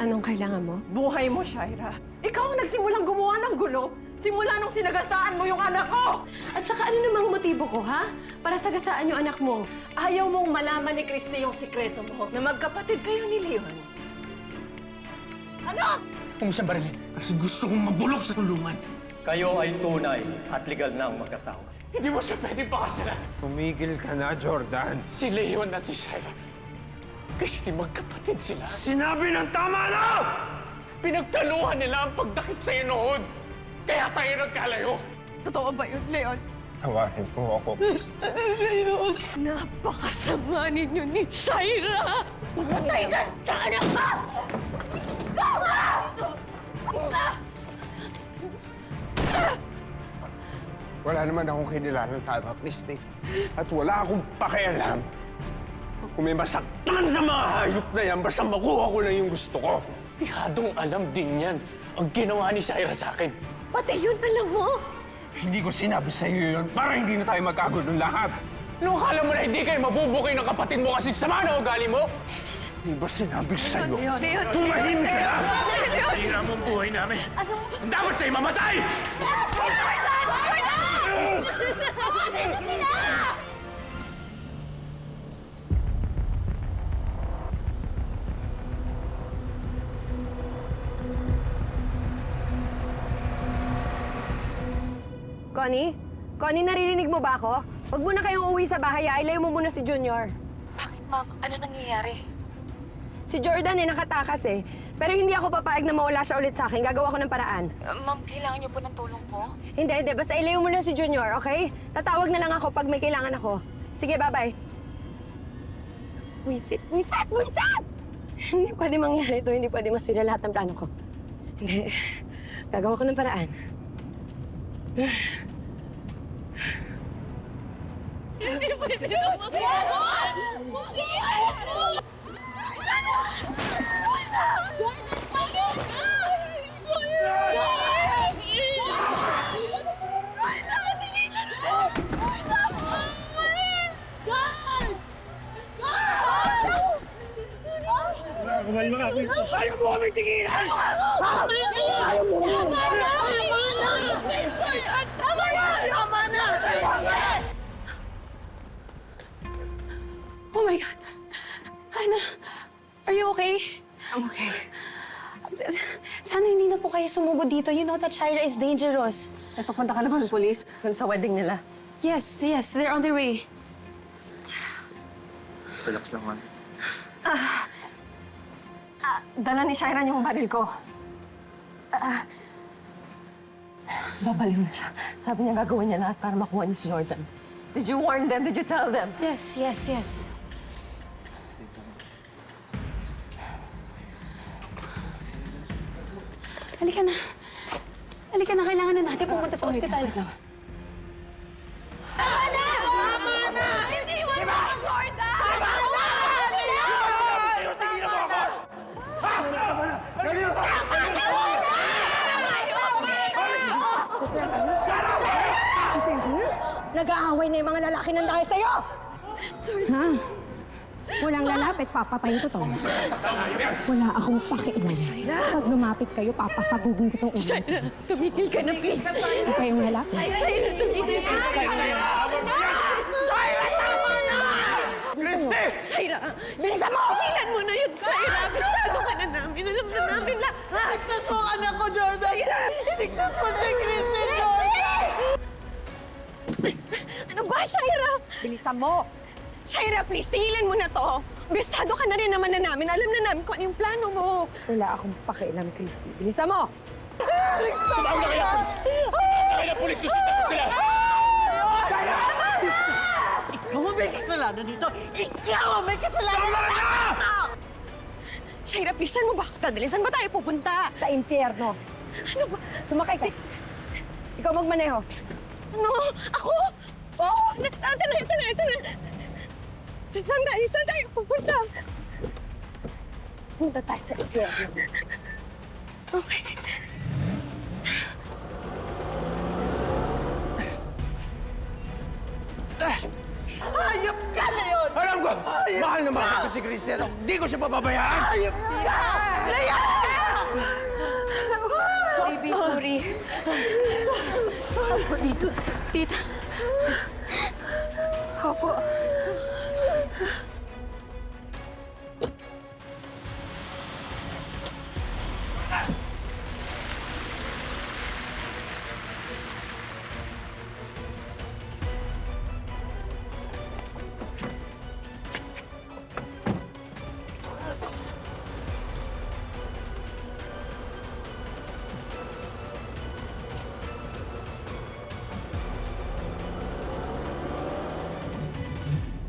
Anong kailangan mo? Buhay mo, Shaira. Ikaw ang nagsimulang gumawa ng gulo. Simula nung sinagasaan mo yung anak ko! At saka ano namang motibo ko, ha? Para sagasaan yung anak mo. Ayaw mong malaman ni Christy yung sikreto mo na magkapatid kayo ni Leon. Ano? Huwag mo siyang barilin kasi gusto kong mabulok sa tulungan. Kayo ay tunay at legal na ang magkasawa. Hindi mo siya pwedeng pakasalan. Tumigil ka na, Jordan. Si Leon at si Shaira, kasi magkapatid sila. Sinabi ng tama na! Pinagkaluhan nila ang pagdakip sa'yo noon. Kaya tayo nagkalayo. Totoo ba yun, Leon? Tawarin mo ako. Napakasama ninyo ni Shaira! Patay ka sa anak mo! Wala naman akong kinilalang tama, Christy. At wala akong pakialam kung may masaktan sa mga hayop na yan, basta makuha ko lang yung gusto ko. Tihadong alam din yan ang ginawa ni Shaira sa akin. Pati yun alam mo! Hindi ko sinabi sa iyo yun para hindi na tayo magkagulong lahat. Ano akala mo na hindi kayo mabubukay ng kapatid mo kasi sama na ugali mo? Di ba sinabi ko sa iyo? Leon! Tumahimik ka na! Tira mo ang buhay namin. Ang dapat sa'yo mamatay! Connie? Connie, naririnig mo ba ako? Huwag mo na kayong uuwi sa bahay, ilayo mo muna si Junior. Bakit, ma'am? Ano nangyayari? Si Jordan nakatakas eh. Pero hindi ako papayag na mawala siya ulit sa akin. Gagawa ko ng paraan. Ma'am, kailangan niyo po ng tulong po? Hindi. Basta ilayo mo lang si Junior, okay? Tatawag na lang ako pag may kailangan ako. Sige, bye-bye. Wisit! Hindi pwede mangyari ito. Hindi pwede masira lahat ng plano ko. Hindi. Gagawa ko ng paraan. Hindi pwede Ayaw mo kami tigilan! Oh my God! Hannah, are you okay? I'm okay. Sana hindi na po kayo sumugod dito. You know that Shaira is dangerous. Nagpapunta ka na ba ng polis? Dun sa wedding nila. Yes, they're on their way. Relax lang, man. Dala ni Shaira yung baril ko. Babalik na siya. Sabi niya gagawin niya lahat para makuha niya si Jordan. Did you warn them? Did you tell them? Yes. Halika na, kailangan na natin pumunta sa ospital. Nag-aaway na yung mga lalaki ng dahil sa'yo! Ha? Walang lalapit, papatayin ko to. Wala akong pakialam. Pag lumapit kayo, papasabugin ko tong ulo. Shaira, tumigil ka na, please! Huwag kayong lalapit. Shaira, tumigil ka na! Shaira, tama na! Christy! Shaira, bilisan mo! Tingnan mo na yun, Shaira! Bistado ka na namin. Alam na namin lahat. Ligtas mo ang anak ko, Jordan! Shaira! Ligtas mo si Christy, Jordan! Ano ba, Shaira? Bilisan mo! Shaira, please, tigilan mo na to. Bistado ka na rin naman na namin. Alam na namin kung ano yung plano mo. Wala akong pakialam, Christy. Bilisan mo! Tumawag na kaya pulis! Kaya na pulis, susita ko sila! Ikaw ang may kasalanan dito! Ikaw ang may kasalanan dito! Shaira, please, saan mo ba ako dadalhin? Saan ba tayo pupunta? Sa impyerno. Ano ba? Sumakay ka. Ikaw magmaneho. Ano? Ako? Oo! Ito na! Saan tayo pupunta? Punta tayo sa impyerno. Okay. Hayop ka, Leon! Alam ko! Mahal na mahal ko si Christian. Hindi ko siya pababayaan. Baby, sorry. Opo, dito. Tita. Opo.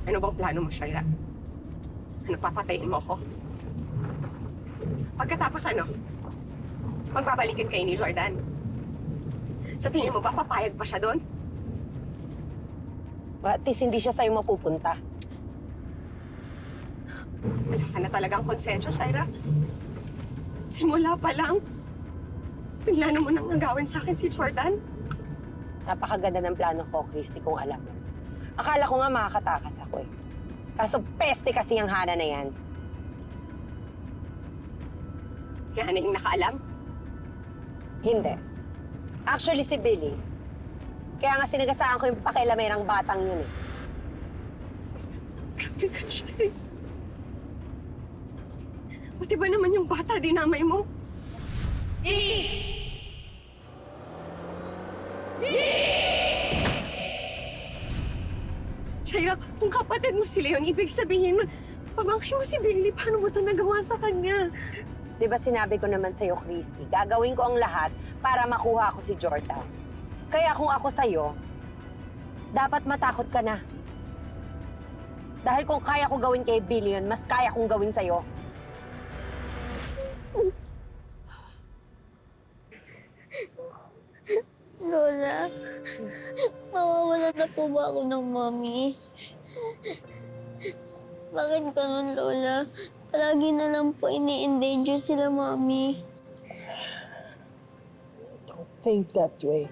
Ano bang plano mo, Shaira? Ano, papatayin mo ako? Pagkatapos ano? Magbabalikin kayo ni Jordan. Sa tingin mo ba, papayag pa siya doon? At least hindi siya sa'yo mapupunta. Wala ka na talagang konsensya, Shaira. Simula pa lang, plano mo nang agawin sa akin si Jordan. Napakaganda ng plano ko, Christy, kung alam mo. Akala ko nga makakatakas ako eh. Kaso peste kasi ang Hana na yan. Si Hana yung nakaalam. Hindi. Actually, si Billy. Kaya nga sinagasaan ko yung pakialamerang batang yun eh. Grabe ka, Shaira. Buti ba naman yung bata dinamay mo? Shaira, kung kapatid mo si Leon, ibig sabihin mo, pamangkin mo si Billy, paano mo ito nagawa sa kanya? Di ba sinabi ko naman sa'yo, Christy, gagawin ko ang lahat para makuha ko si Jordan. Kaya kung ako sa'yo, dapat matakot ka na. Dahil kung kaya ko gawin kay Billy yun, mas kaya kong gawin sa'yo. Lola, mawawalan na po ba ako ng mommy? Bakit ganun, Lola? Palagi na lang po ini-endanger sila, mommy. Don't think that way.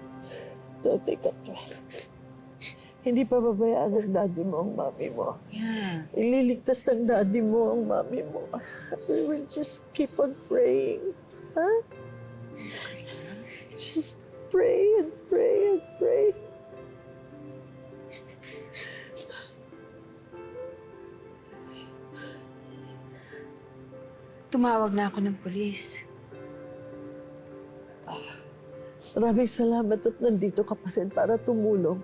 Don't think that way. Hindi pa babayaan ng daddy mo ang mami mo. Yeah. Ililigtas ng daddy mo ang mami mo. We will just keep on praying. Huh? Just pray and pray and pray. Tumawag na ako ng pulis. Maraming salamat at nandito ka pa rin para tumulong.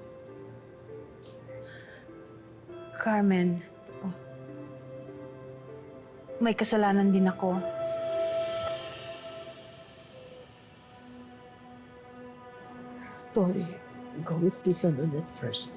Carmen, may kasalanan din ako. Tori, go with Tita Nonet first.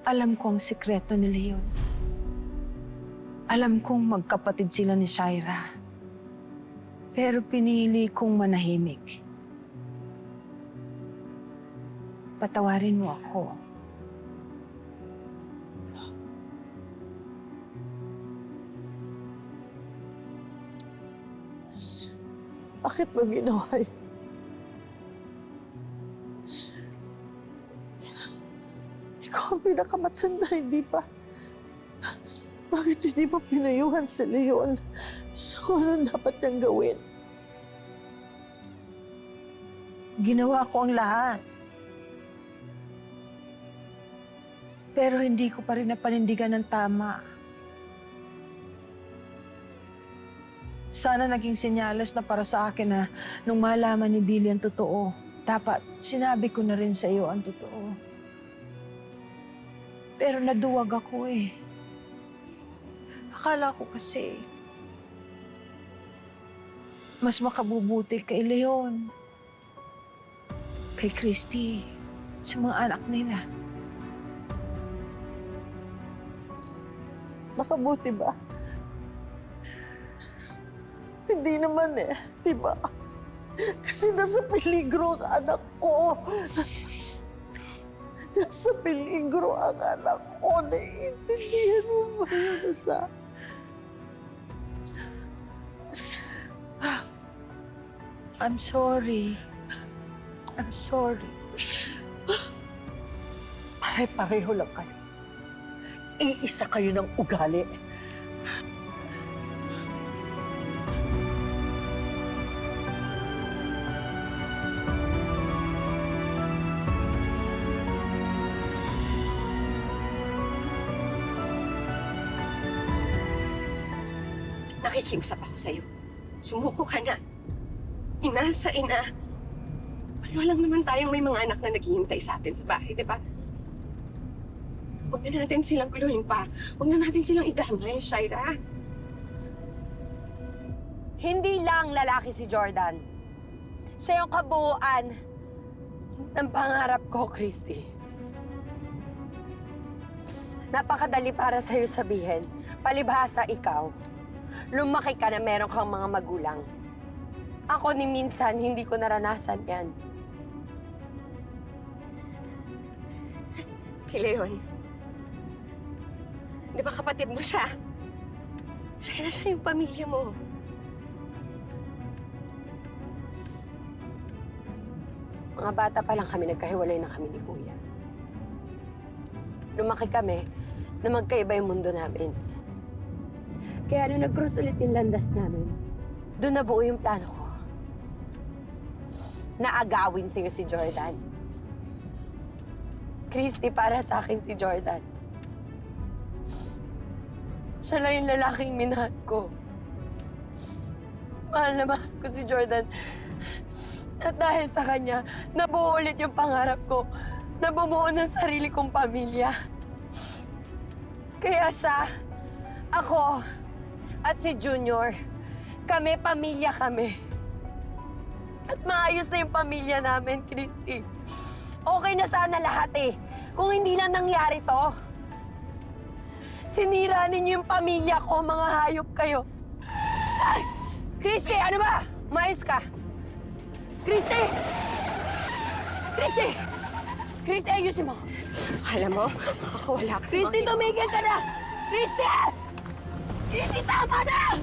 Alam kong sikreto nila yun. Alam kong magkapatid sila ni Shaira. Pero pinili kong manahimik. Patawarin mo ako. Bakit mo ginawa yun? Ikaw ang pinakamatanda, hindi ba? Bakit hindi mo pinayuhan si Leon sa kung anong dapat niyang gawin? Ginawa ko ang lahat. Pero hindi ko pa rin napanindigan ng tama. Sana naging senyales na para sa akin na nung malaman ni Billy ang totoo, dapat sinabi ko na rin sa iyo ang totoo. Pero naduwag ako eh. Akala ko kasi mas makabubuti kay Leon, kay Christy, sa mga anak nila. Nakabuti ba? Hindi naman eh, di ba? Kasi nasa peligro ang anak ko. nasa peligro ang anak ko. Naiintindihan mo ba yun, Usa? I'm sorry. I'm sorry. Pare-pareho lang kayo. Iisa kayo ng ugali. Nakikiusap ako sa'yo. Sumuko ka na. Ina sa ina. Paano lang naman tayong may mga anak na naghihintay sa atin sa bahay, di ba? Huwag na natin silang guluhin pa. Huwag na natin silang idamay, Shaira. Hindi lang lalaki si Jordan. Siya yung kabuuan ng pangarap ko, Christy. Napakadali para sa'yo sabihin. Palibhasa ikaw. Lumaki ka na meron kang mga magulang. Ako ni minsan, hindi ko naranasan yan. Si Leon. Di ba kapatid mo siya? Siya yung pamilya mo. Mga bata pa lang kami, nagkahiwalay na kami ni Kuya. Lumaki kami na magkaiba yung mundo namin. Kaya nung nag-cross ulit yung landas namin, doon nabuo yung plano ko. Naagawin sa'yo si Jordan. Christy, para sa akin si Jordan. Siya lang yung lalaking minahal ko. Mahal na mahal ko si Jordan. At dahil sa kanya, nabuo ulit yung pangarap ko na bumuo ng sarili kong pamilya. Kaya siya, ako, at si Junior, kami, pamilya kami. At maayos na yung pamilya namin, Christy. Okay na sana lahat eh, kung hindi lang nangyari to. Sinira ninyo yung pamilya ko, mga hayop kayo. Ay! Christy, ano ba? Maayos ka. Christy! Christy! Christy, ayusin mo. Alam mo, makakawala ka sa Christy, tumigil ka na! Christy! Christy, tama na!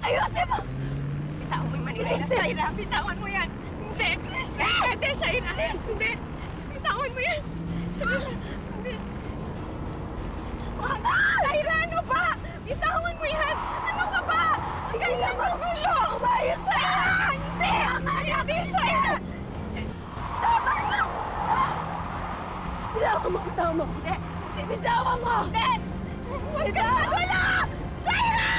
Ayusin mo! Bitawan mo yung Manila na, Christy! Shaira. Bitawan mo yan. Hindi. Christy! Hindi, Shaira. Hindi. Bitawan mo yan. Shaira. Hindi. Shaira, ano ba? Bitawan mo yan. Ano ka ba? Ang ganda mo gulo. Umayos ka. Hindi. Hindi, Shaira. Tama na! Bitawan mo, bitawan mo. Hindi. Bitawan mo! Hindi. Huwag kang magulo! Shaira!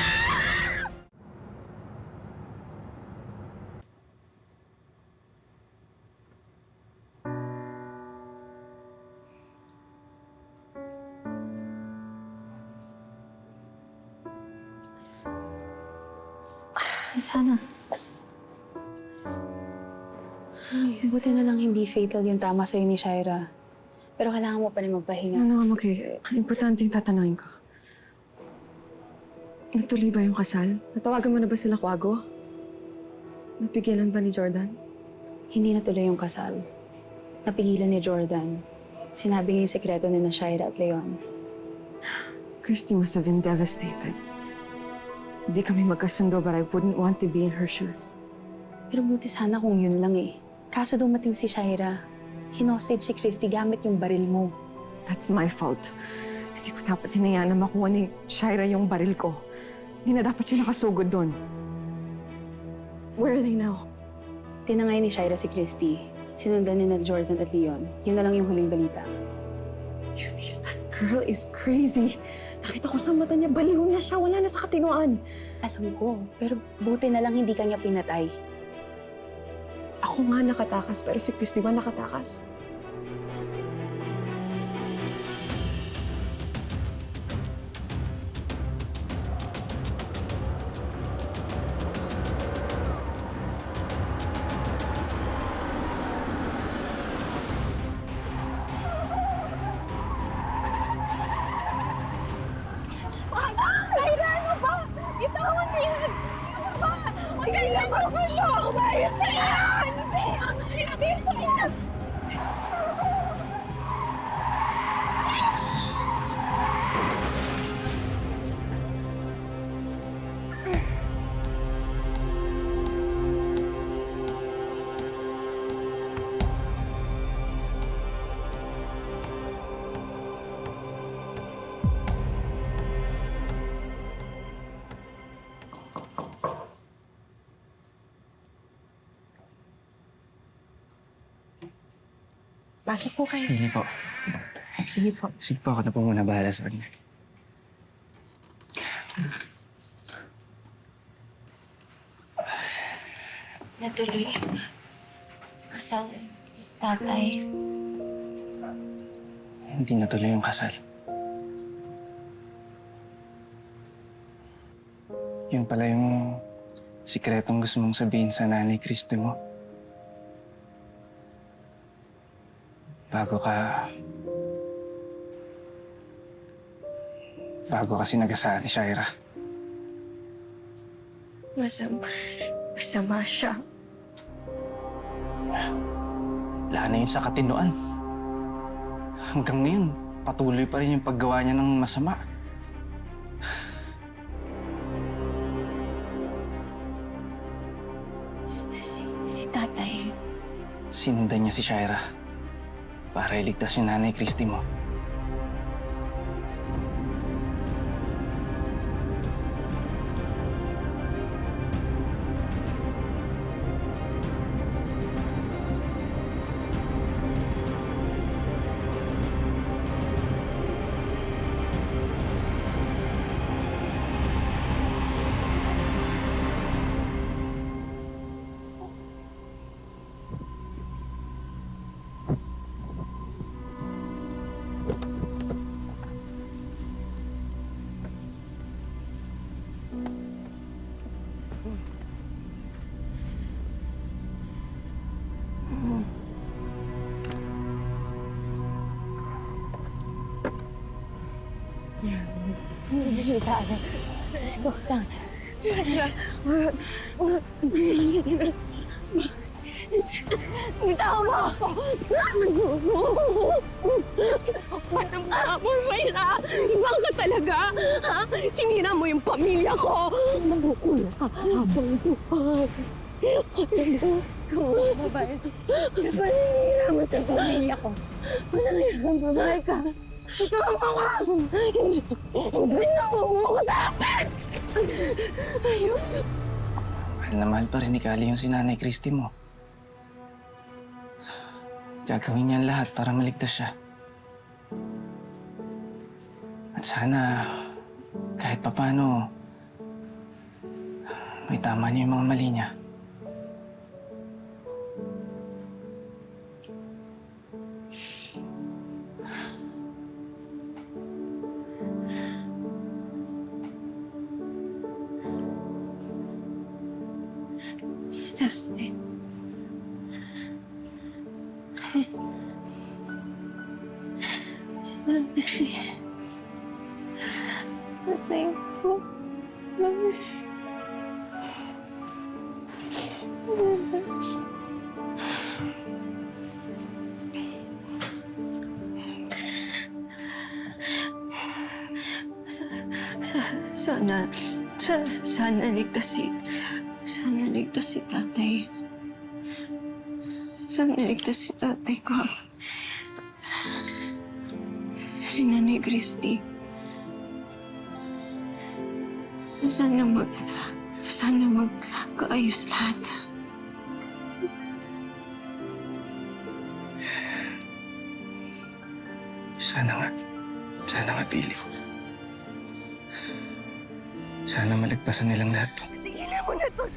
Ay, sana. Buti na lang hindi fatal yung tama sa'yo ni Shaira. Pero kailangan mo pa rin magpahinga. No, I'm okay. Importante yung tatanungin ko. Natuloy ba yung kasal? Natawagan mo na ba sila Kwago? Napigilan ba ni Jordan? Hindi natuloy yung kasal. Napigilan ni Jordan. Sinabi niya yung sekreto ni na Shaira at Leon. Christy must have been devastated. Hindi kami magkasundo, but I wouldn't want to be in her shoes. Pero buti sana kung yun lang eh. Kaso dumating si Shaira. Hinostage si Christy gamit yung baril mo. That's my fault. Hindi ko dapat hinayaan na makuha ni Shaira yung baril ko. Hindi na dapat siya nakasugod doon. Where are they now? Tinangay ni Shaira si Christy. Sinundan ni na Jordan at Leon. Yun na lang yung huling balita. Eunice, that girl is crazy. Nakita ko sa mata niya, baliw na siya. Wala na sa katinuan. Alam ko, pero buti na lang hindi kanya pinatay. Ako nga nakatakas, pero si Christy ba nakatakas? Shaira, ano ba? Bitawan mo yan. Ano ba? Huwag kang magulo. Umayos ka. Hindi. Hindi, Shaira. Pasok po kayo. Sige po. Sige po. Sige po, ako na po muna bahala sa kanya. Natuloy. Kasal tatay. Hindi natuloy yung kasal. Yun pala yung sikretong gusto mong sabihin sa nanay Christy mo. Bago ka sinagasaan ni Shaira. Masama siya. Wala na yun sa katinoan. Hanggang ngayon, patuloy pa rin yung paggawa niya ng masama. Si tatay. Sinundan niya si Shaira para iligtas yung nanay Christy mo. Bitaw mo ako! Manang mo, Shaira! Ibang ka talaga! Ha? Sinira mo yung pamilya ko! Magukulong ka habang buhay! Babae. Sinira mo sa pamilya ko! Manang babae ka! Ikaw ang mga! Hindi na mo sa akin! Ayun! Mahal na mahal pa rin ni Kali yung si nanay Christy mo. Gagawin niya ang lahat para maligtas siya. At sana, kahit papano, may tama niya yung mga mali niya. Tatay ko. Dami. Sana ligtas si tatay. Sana ligtas si tatay ko. Si Nanay Christy. Sana magkaayos lahat. Sana nga, Billy. Sana malagpasan nilang lahat to. Tigilan mo na to!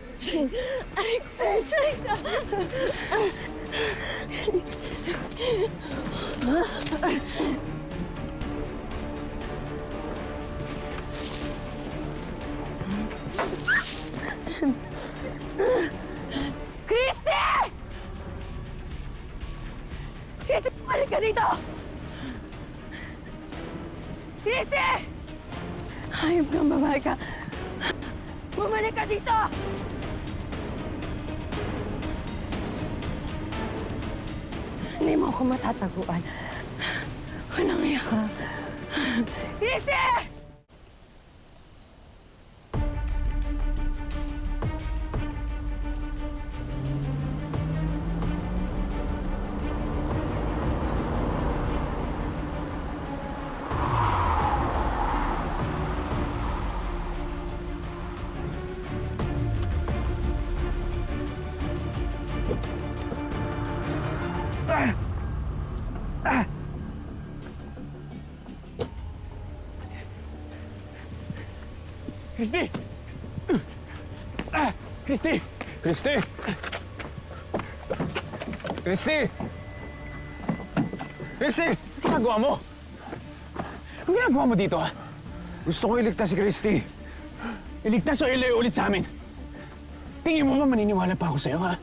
Aray ko! Shaira! Christy! Christy, bumalik ka dito! Christy! Hayop kang babae ka! Bumalik ka dito! Hindi mo ako matataguan. Walang iya ka. Christy! Christy! Christy! Christy! Christy! Christy! Ano ginagawa mo? Ano ginagawa mo dito, ha? Gusto kong iligtas si Christy. Iligtas o ilayo ulit sa amin? Tingin mo ba maniniwala pa ako sa'yo, ha?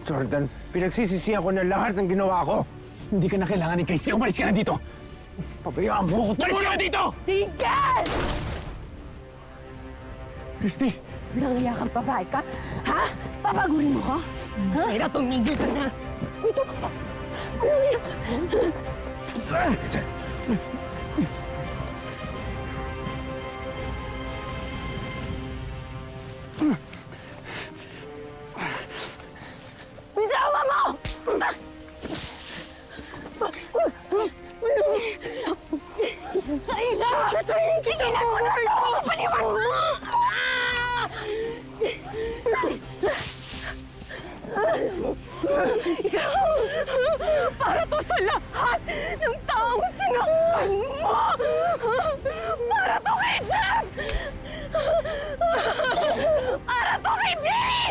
Jordan, pinagsisisihan ko na lahat ng ginawa ko. Hindi ka na kailangan ni Christy. Umalis ka na dito! Pabayaan mo ako! Umalis ka na dito! Tigil! Christy! Nangiyak kang babae ka? Ha? Papagurin mo ko? Ha? Shaira, tumigil ka na! Ito! Nangiyak! Bitawan mo! Shaira! Tigilan mo na ako! Paniwan mo! Ikaw! Para to sa lahat ng taong sinaktan mo! Para to kay Jeff! Para to kay Billy!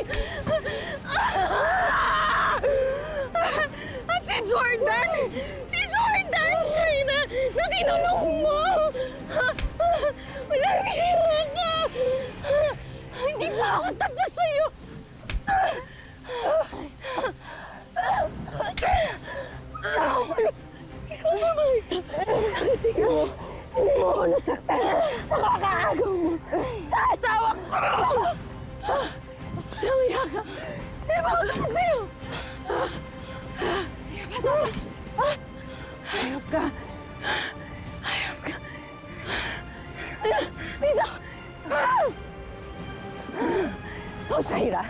At si Jordan! Si Jordan! Shaina! Na kinulong mo! Walang hira ka! Hindi pa ako tapos sa'yo! Hindi mo ako nasaktan. Nakakaagaw mo. Sa asawa ko! Nangiya ka. Hindi ba ako tapos sa'yo? Hayop ka. Hayop ka. Lisa! Oh, Shaira.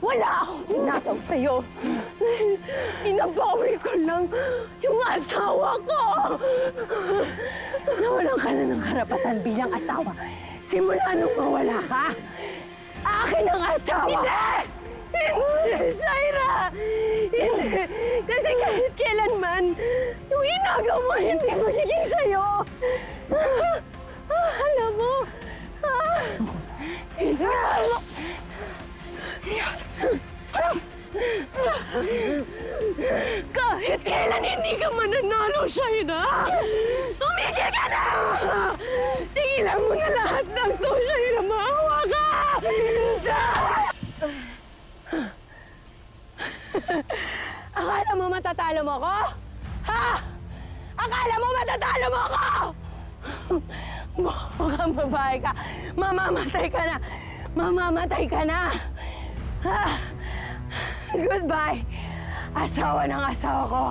Wala akong tinataw sa'yo. Inabawi ko lang yung asawa ko. Nawalan ka na ng karapatan bilang asawa. Simula nung mawala ka. Akin ang asawa. Hindi! Hindi, Shaira! Hindi! Kasi kahit kailanman, yung inagaw mo hindi magiging sa'yo. Alam mo? Isa mo! Kahit kailan hindi ka mananalo, Shaina! Tumigil ka na! Tigilan mo na lahat ng to, Shaina! Maawa ka! Akala mo matatalo mo ko? Ha? Akala mo matatalo mo ko? Mukhang babae ka. Mamamatay ka na. Mamamatay ka na. Ha? Goodbye, asawa ng asawa ko.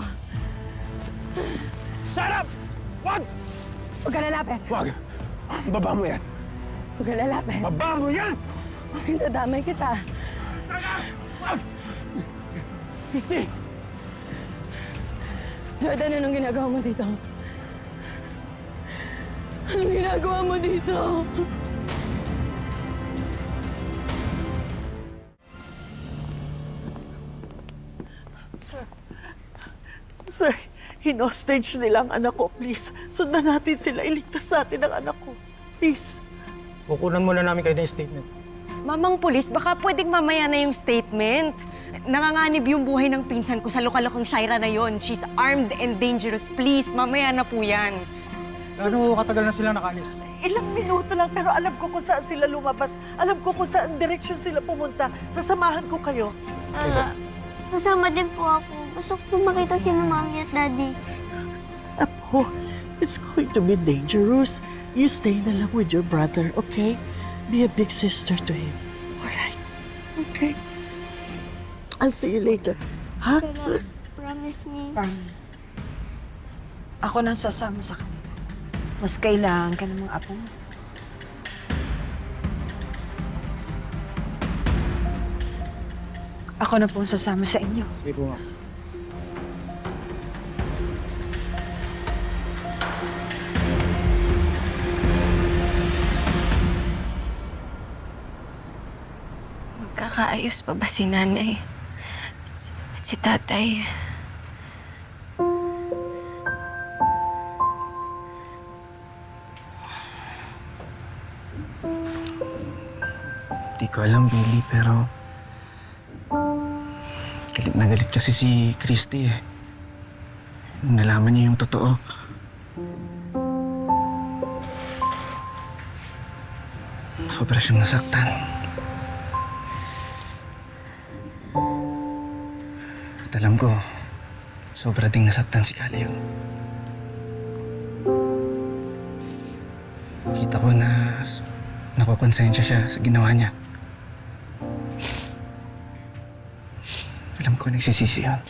Shut up! Wag! Huwag ka lalapit. Wag! Baba mo yan! Huwag ka lalapit. Baba mo yan! Dadamay kita. Wag! Christy! Jordan, anong ginagawa mo dito? Anong ginagawa mo dito? Sir, hinostage nila ang anak ko. Please, sundan natin sila. Iligtas natin ang anak ko. Please. Kukunan muna namin kayo ng statement. Mamang pulis, baka pwedeng mamaya na yung statement. Nanganganib yung buhay ng pinsan ko sa lokal-lokang Shaira na yon. She's armed and dangerous. Please, mamaya na po yan. Ano katagal na sila nakalis? Ilang minuto lang, pero alam ko kung saan sila lumabas. Alam ko kung saan direksyon sila pumunta. Sasamahan ko kayo. Kasama din po ako. Gusto ko makita si Mami at Daddy. Apo, it's going to be dangerous. You stay na lang with your brother, okay? Be a big sister to him. All right? Okay? I'll see you later. Ha? Pero, promise me. Ako nang sasama sa kanila. Mas kailangan ka ng mga apo mo. Ako na po ang sasama sa inyo. Sige po, ma'am. Magkakaayos pa ba si nanay at si tatay? ko alam, Billy, pero... Galit na galit kasi si Christy eh. Nung nalaman niya yung totoo. Sobra siyang nasaktan. At alam ko, sobra ding nasaktan si Kali yun. Kita ko na nakukonsensya siya sa ginawa niya. Alam ko nagsisisi yun.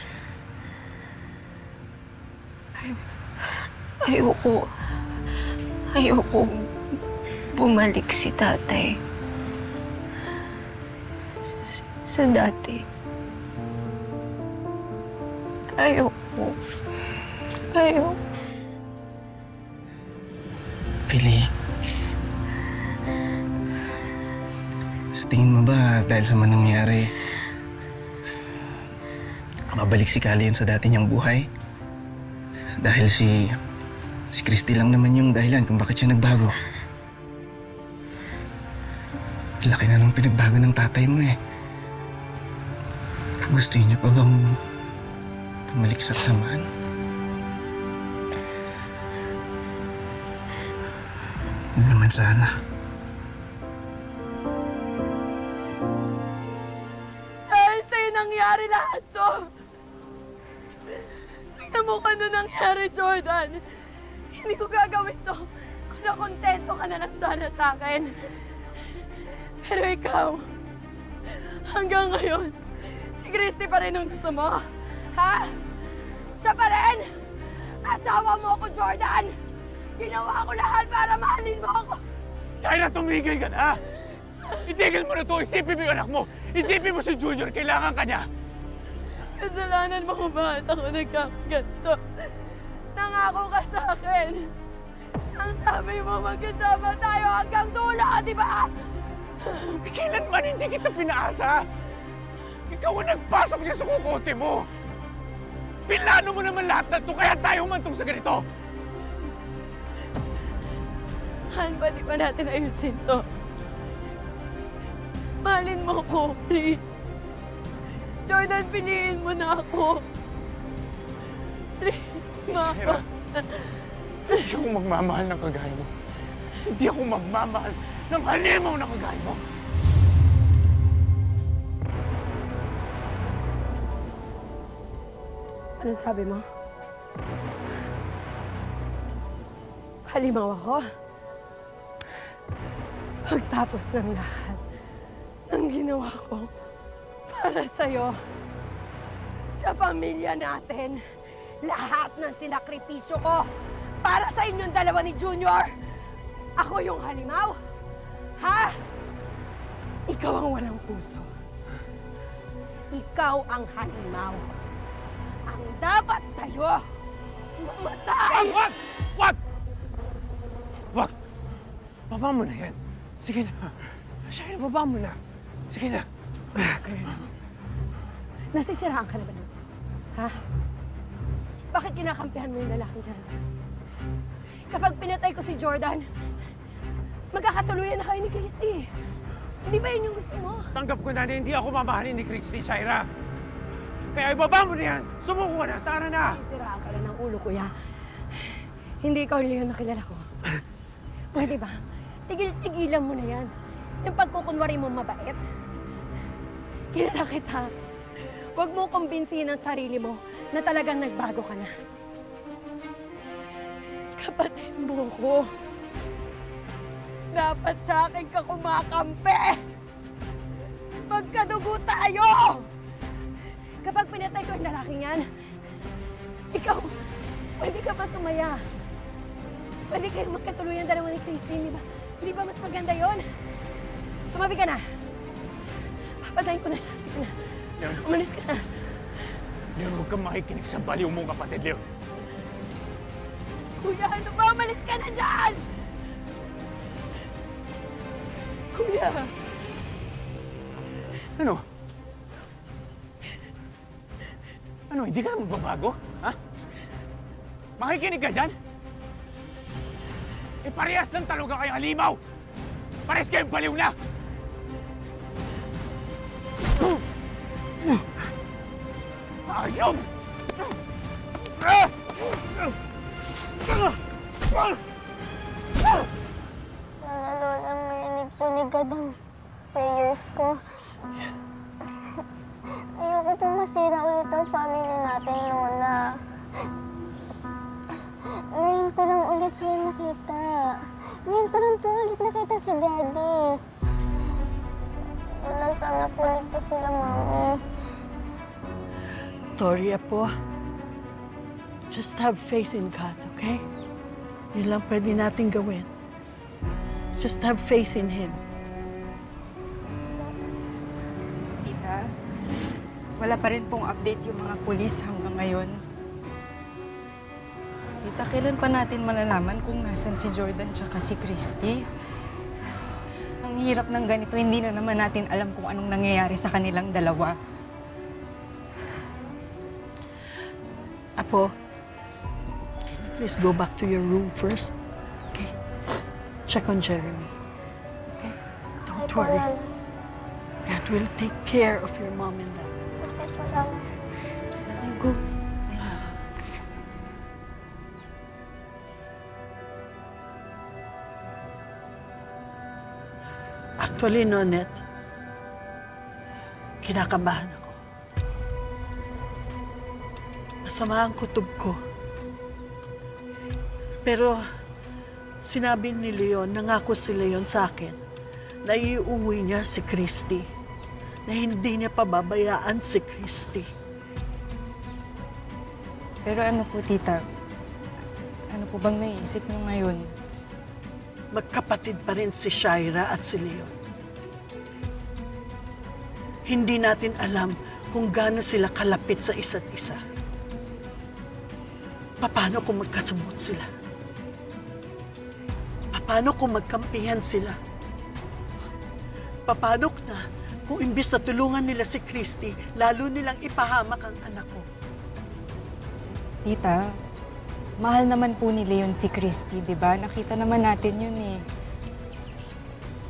Ayoko bumalik si tatay sa dati. Ayoko. Pili. Sa tingin mo ba dahil sa nangyari, mabalik si Kali yun sa dati niyang buhay? Dahil si Christy lang naman yung dahilan kung bakit siya nagbago. Laki na nung pinagbago ng tatay mo eh. Gusto niyo pa bang bumalik sa kasamaan? Hindi naman sana. Dahil sa'yo nangyari lahat to. Tingnan mo kung ano nangyari, Jordan. Hindi ko gagawin to kung nakontento ka na lang sana sa akin. Pero ikaw, hanggang ngayon, si Christy pa rin ang gusto mo. Ha? Siya pa rin? Asawa mo ako, Jordan! Ginawa ko lahat para mahalin mo ako! Shaira, tumigil ka na! Itigil mo na to! Isipin mo yung anak mo! Isipin mo si Junior! Kailangan ka niya! Kasalanan mo kung bakit ako nagkakaganto. Nangako ka sa akin. Ang sabi mo, magkasama tayo hanggang dulo, di ba? Kailanman hindi kita pinaasa! Ikaw ang nagpasok niya sa kukote mo! Pinlano mo naman lahat na ito, kaya tayo humantong sa ganito! Han, pwede ba natin ayusin to? Mahalin mo ko, please. Jordan, piliin mo na ako. Please, Shaira, hindi ako magmamahal ng kagaya mo. Hindi ako magmamahal ng halimaw na kagaya mo. Ano sabi mo? Halimaw ako? Pagtapos ng lahat ng ginawa ko para sa'yo, sa pamilya natin, lahat ng sinakripisyo ko para sa inyong dalawa ni Junior, ako yung halimaw? Ha? Ikaw ang walang puso. Ikaw ang halimaw. Ang dapat sa'yo, mamatay! Wag! Wag! Wag! Baba mo na yan. Sige na. Shaira, baba mo na. Sige na. Nasisiraan ka na ba nun? Ha? Bakit kinakampihan mo yung lalaki dyan? Kapag pinatay ko si Jordan, magkakatuluyan na kayo ni Christy. Hindi ba yun yung gusto mo? Tanggap ko na hindi ako mamahalin ni Christy, Shaira. Kaya ibaba mo na yan. Sumuko ka na. Tara na. Nasisiraan ka na ng ulo, kuya. Hindi ikaw Leon na kilala ko. Pwede ba? Tigil-tigilan mo na yan. Yung pagkukunwari mo mabait. Kilala kita. Huwag mo kumbinsihin ang sarili mo na talagang nagbago ka na. Kapatid mo ko. Dapat sa akin ka kumakampi. Magkadugo tayo! Kapag pinatay ko yung lalaking yan, ikaw, pwede ka ba sumaya? Pwede kayong magkatuluyan dalawa ni Christine, di ba? Hindi ba mas maganda yon? Tumabi ka na. Papatayin ko na siya. Sige na. Leon. Umalis ka na. Leon, huwag kang makikinig sa baliw mong kapatid, Leon. Kuya, ano ba? Umalis ka na dyan! Kuya! Ano? Ano, hindi ka magbabago? Ha? Makikinig ka dyan? Eh, parehas ng talaga kayong halimaw! Parehas kayong baliw na! Ayun! Lola, marinig po ni God ang prayers ko. Ayoko po masira ulit ang family natin, Lola. Ngayon ko lang ulit sila nakita. Ngayon ko lang po ulit nakita si Daddy. Lola, sana po ligtas sila, Mami. Tori, Apo, just have faith in God, okay? Yun lang pwede natin gawin. Just have faith in Him. Tita, wala pa rin pong update yung mga pulis hanggang ngayon. Tita, kailan pa natin malalaman kung nasan si Jordan tsaka si Christy? Ang hirap ng ganito, hindi na naman natin alam kung anong nangyayari sa kanilang dalawa. Apo, please go back to your room first, okay? Check on Jeremy, okay? Don't worry. God will take care of your mom and dad. Go. Actually, Nonette, kinakabahan ako. Masama ang kutob ko. Pero sinabi ni Leon, nangako si Leon sa akin na iuwi niya si Christy, na hindi niya pababayaan si Christy. Pero ano po, Tita? Ano po bang naiisip niyo ngayon? Magkapatid pa rin si Shaira at si Leon. Hindi natin alam kung gaano sila kalapit sa isa't isa. Paano kung magkasabot sila? Paano kung magkampihan sila? Paano na kung imbis na tulungan nila si Christy, lalo nilang ipahamak ang anak ko? Tita, mahal naman po ni Leon si Christy, di ba? Nakita naman natin yun eh.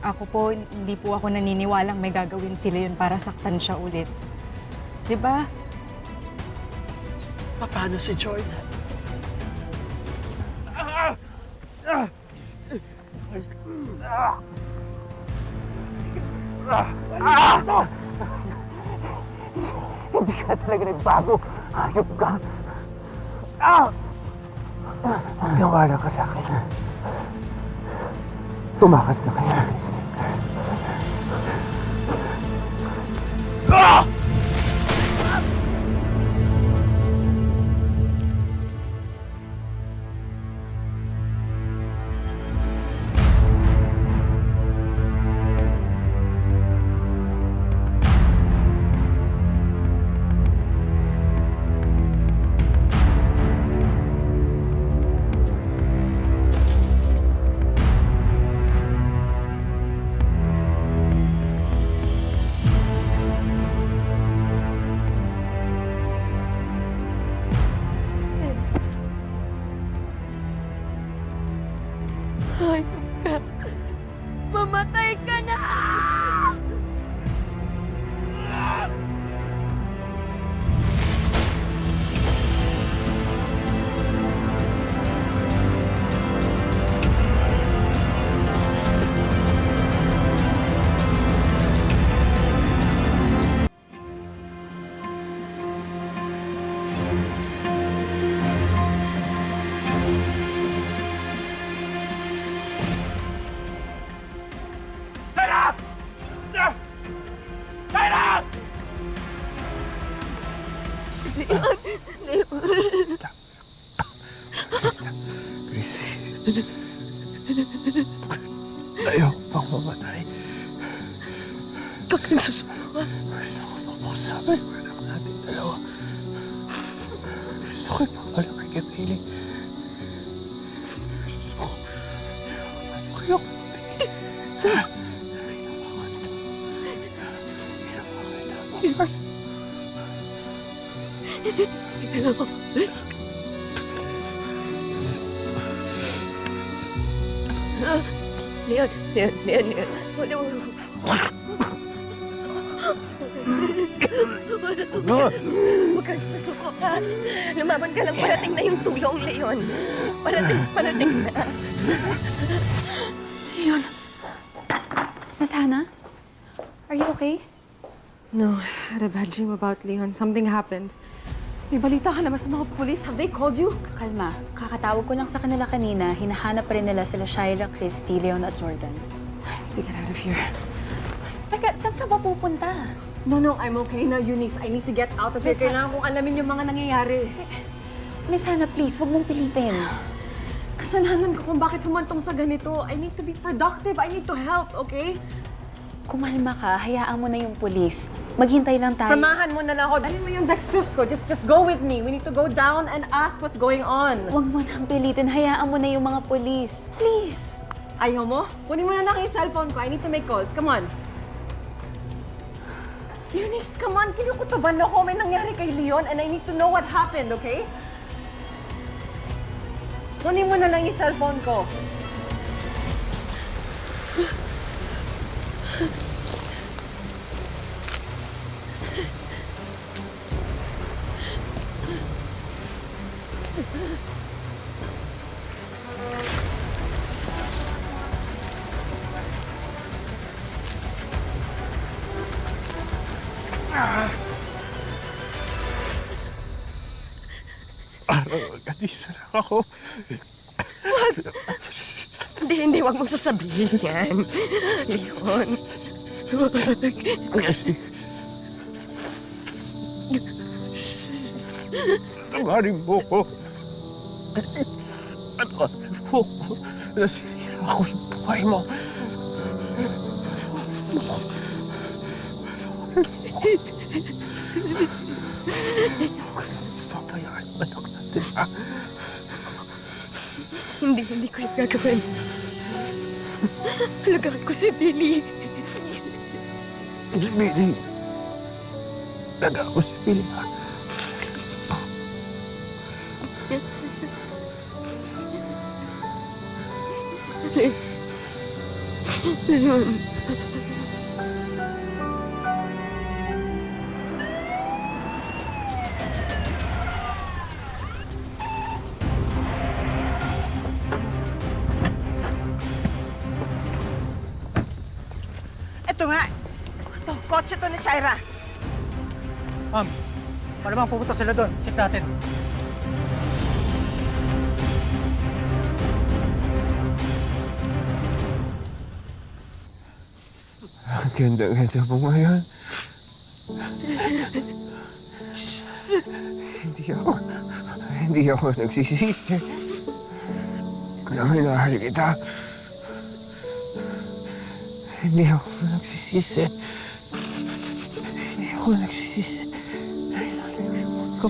Ako po, hindi po ako naniniwalang may gagawin si Leon para saktan siya ulit. Di ba? Paano si Jordan? Hindi ka talaga nagbago. Hayop ka. Magtiwala ka sa akin. Tumakas na kaya, Chris. Mamatay ka na! Ayaw pang mamatay. Huwag kang susuko. Sabi ko lang natin dalawa. Gusto ko ipapalaki kay Bailey. Gusto ko. Ayaw ko. Leon. Huwag kang susuko, ha? Lumaban ka lang, parating na yung tulong, Leon. Parating na. Miss Hannah? Are you okay? No, I had a bad dream about Leon. Something happened. May balita ka naman sa mga police. Have they called you? Kalma. Kakatawag ko lang sa kanila kanina. Hinahanap pa rin nila sila Shira, Christy, Leon at Jordan. I have to get out of here. Teka, saan ka ba pupunta? No, I'm okay now, Eunice. I need to get out of here. Miss Kailangan kong alamin yung mga nangyayari. Miss Hannah, please, huwag mong pilitin. Kasalanan ko kung bakit humantong sa ganito. I need to be productive. I need to help, okay? Kumalma ka, hayaan mo na yung pulis. Maghintay lang tayo. Samahan mo na lang ako. Dalhin mo yung dextrose ko. Just go with me. We need to go down and ask what's going on. Huwag mo nang pilitin, hayaan mo na yung mga pulis. Please! Ayaw mo? Kunin mo na lang yung cellphone ko. I need to make calls. Come on. Eunice, come on. Kinukutuban ako. May nangyari kay Leon and I need to know what happened, okay? Kunin mo na lang yung cellphone ko. Ganisa lang ako. Hindi, huwag mong sasabihin yan. Leon. Tawarin mo ko. Tawarin mo ko. Nasira ako yung buhay mo. Papayaan mo anak natin, ha? Hindi ko yung gagawin. Alagaan ko si Billy. Si Billy. Taga ko si Billy, ha? Leon. Ito nga. Ito, kotse to ni Shira. Ma'am, paano bang pupunta sila doon? Check natin. Ang ganda-ganda mo ngayon. Hindi ako nagsisisi. Kaya minahal kita. Hindi ako nagsisisi. Hindi ako nagsisisi. Ko.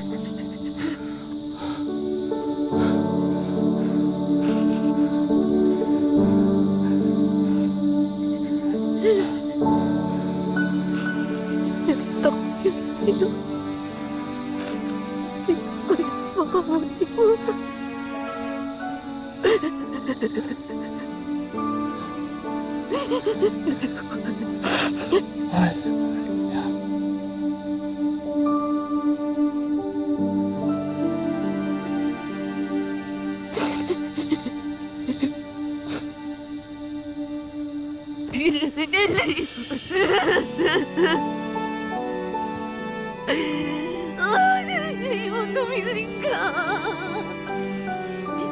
Leon, gumiling ka!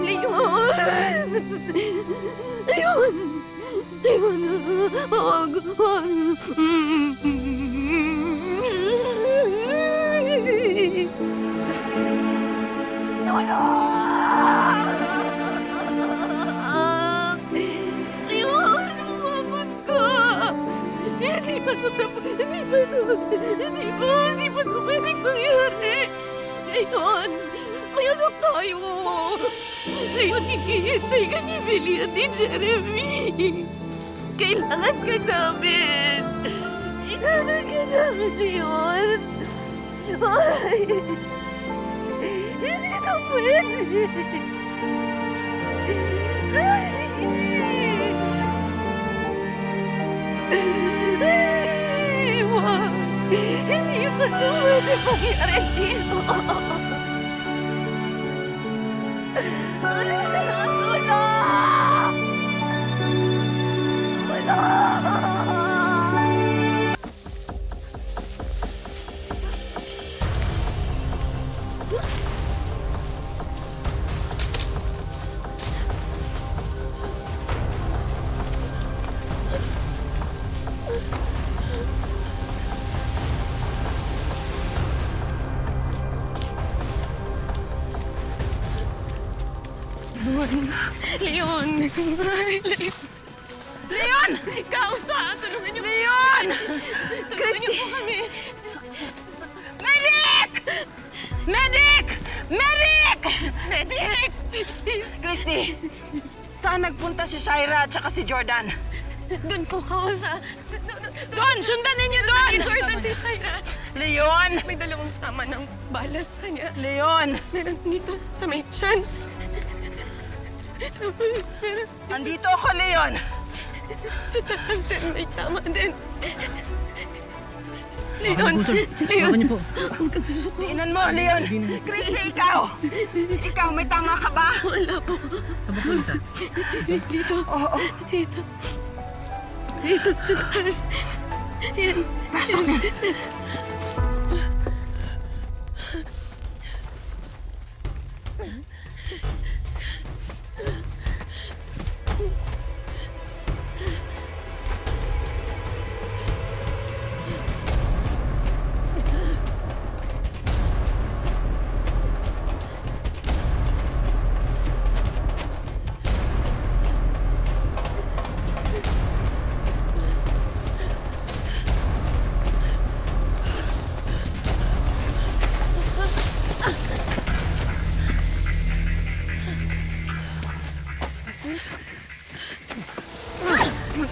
Leon! Leon! Leon! Wag! Leon! Lumapot ka! Hindi pa ito pwedeng mangyari! Leon! May anak tayo! Ngayon, hihintay ka ni Billy at ni Jeremy! Kailangan ka namin! Kailangan ka namin, Leon! Ay! Hindi ito pwede! Ay! Ay! Wag! pwede mangyari dito? Wala! Leon! Leon! Kausa! Tulungan niyo! Leon! Tulungan niyo po kami! Medic! Medic! Medic! Medic! Christy! Saan nagpunta si Shaira at saka si Jordan? Doon po, Kausa. Doon! Sundan ninyo doon! Jordan si Shaira. Leon! May dalawang tama ng bala sa kanya. Leon! Meron dito sa may tiyan. Andito ako, Leon! Sa taas din, may tama din. Leon! Leon! Huwag kang susuko. Tingnan mo, Leon! Christy, ikaw! Ikaw, may tama ka ba? Wala po. Saan ba pulis, Dito. Oo. Dito. Dito, sa taas. Yan. Pasok na.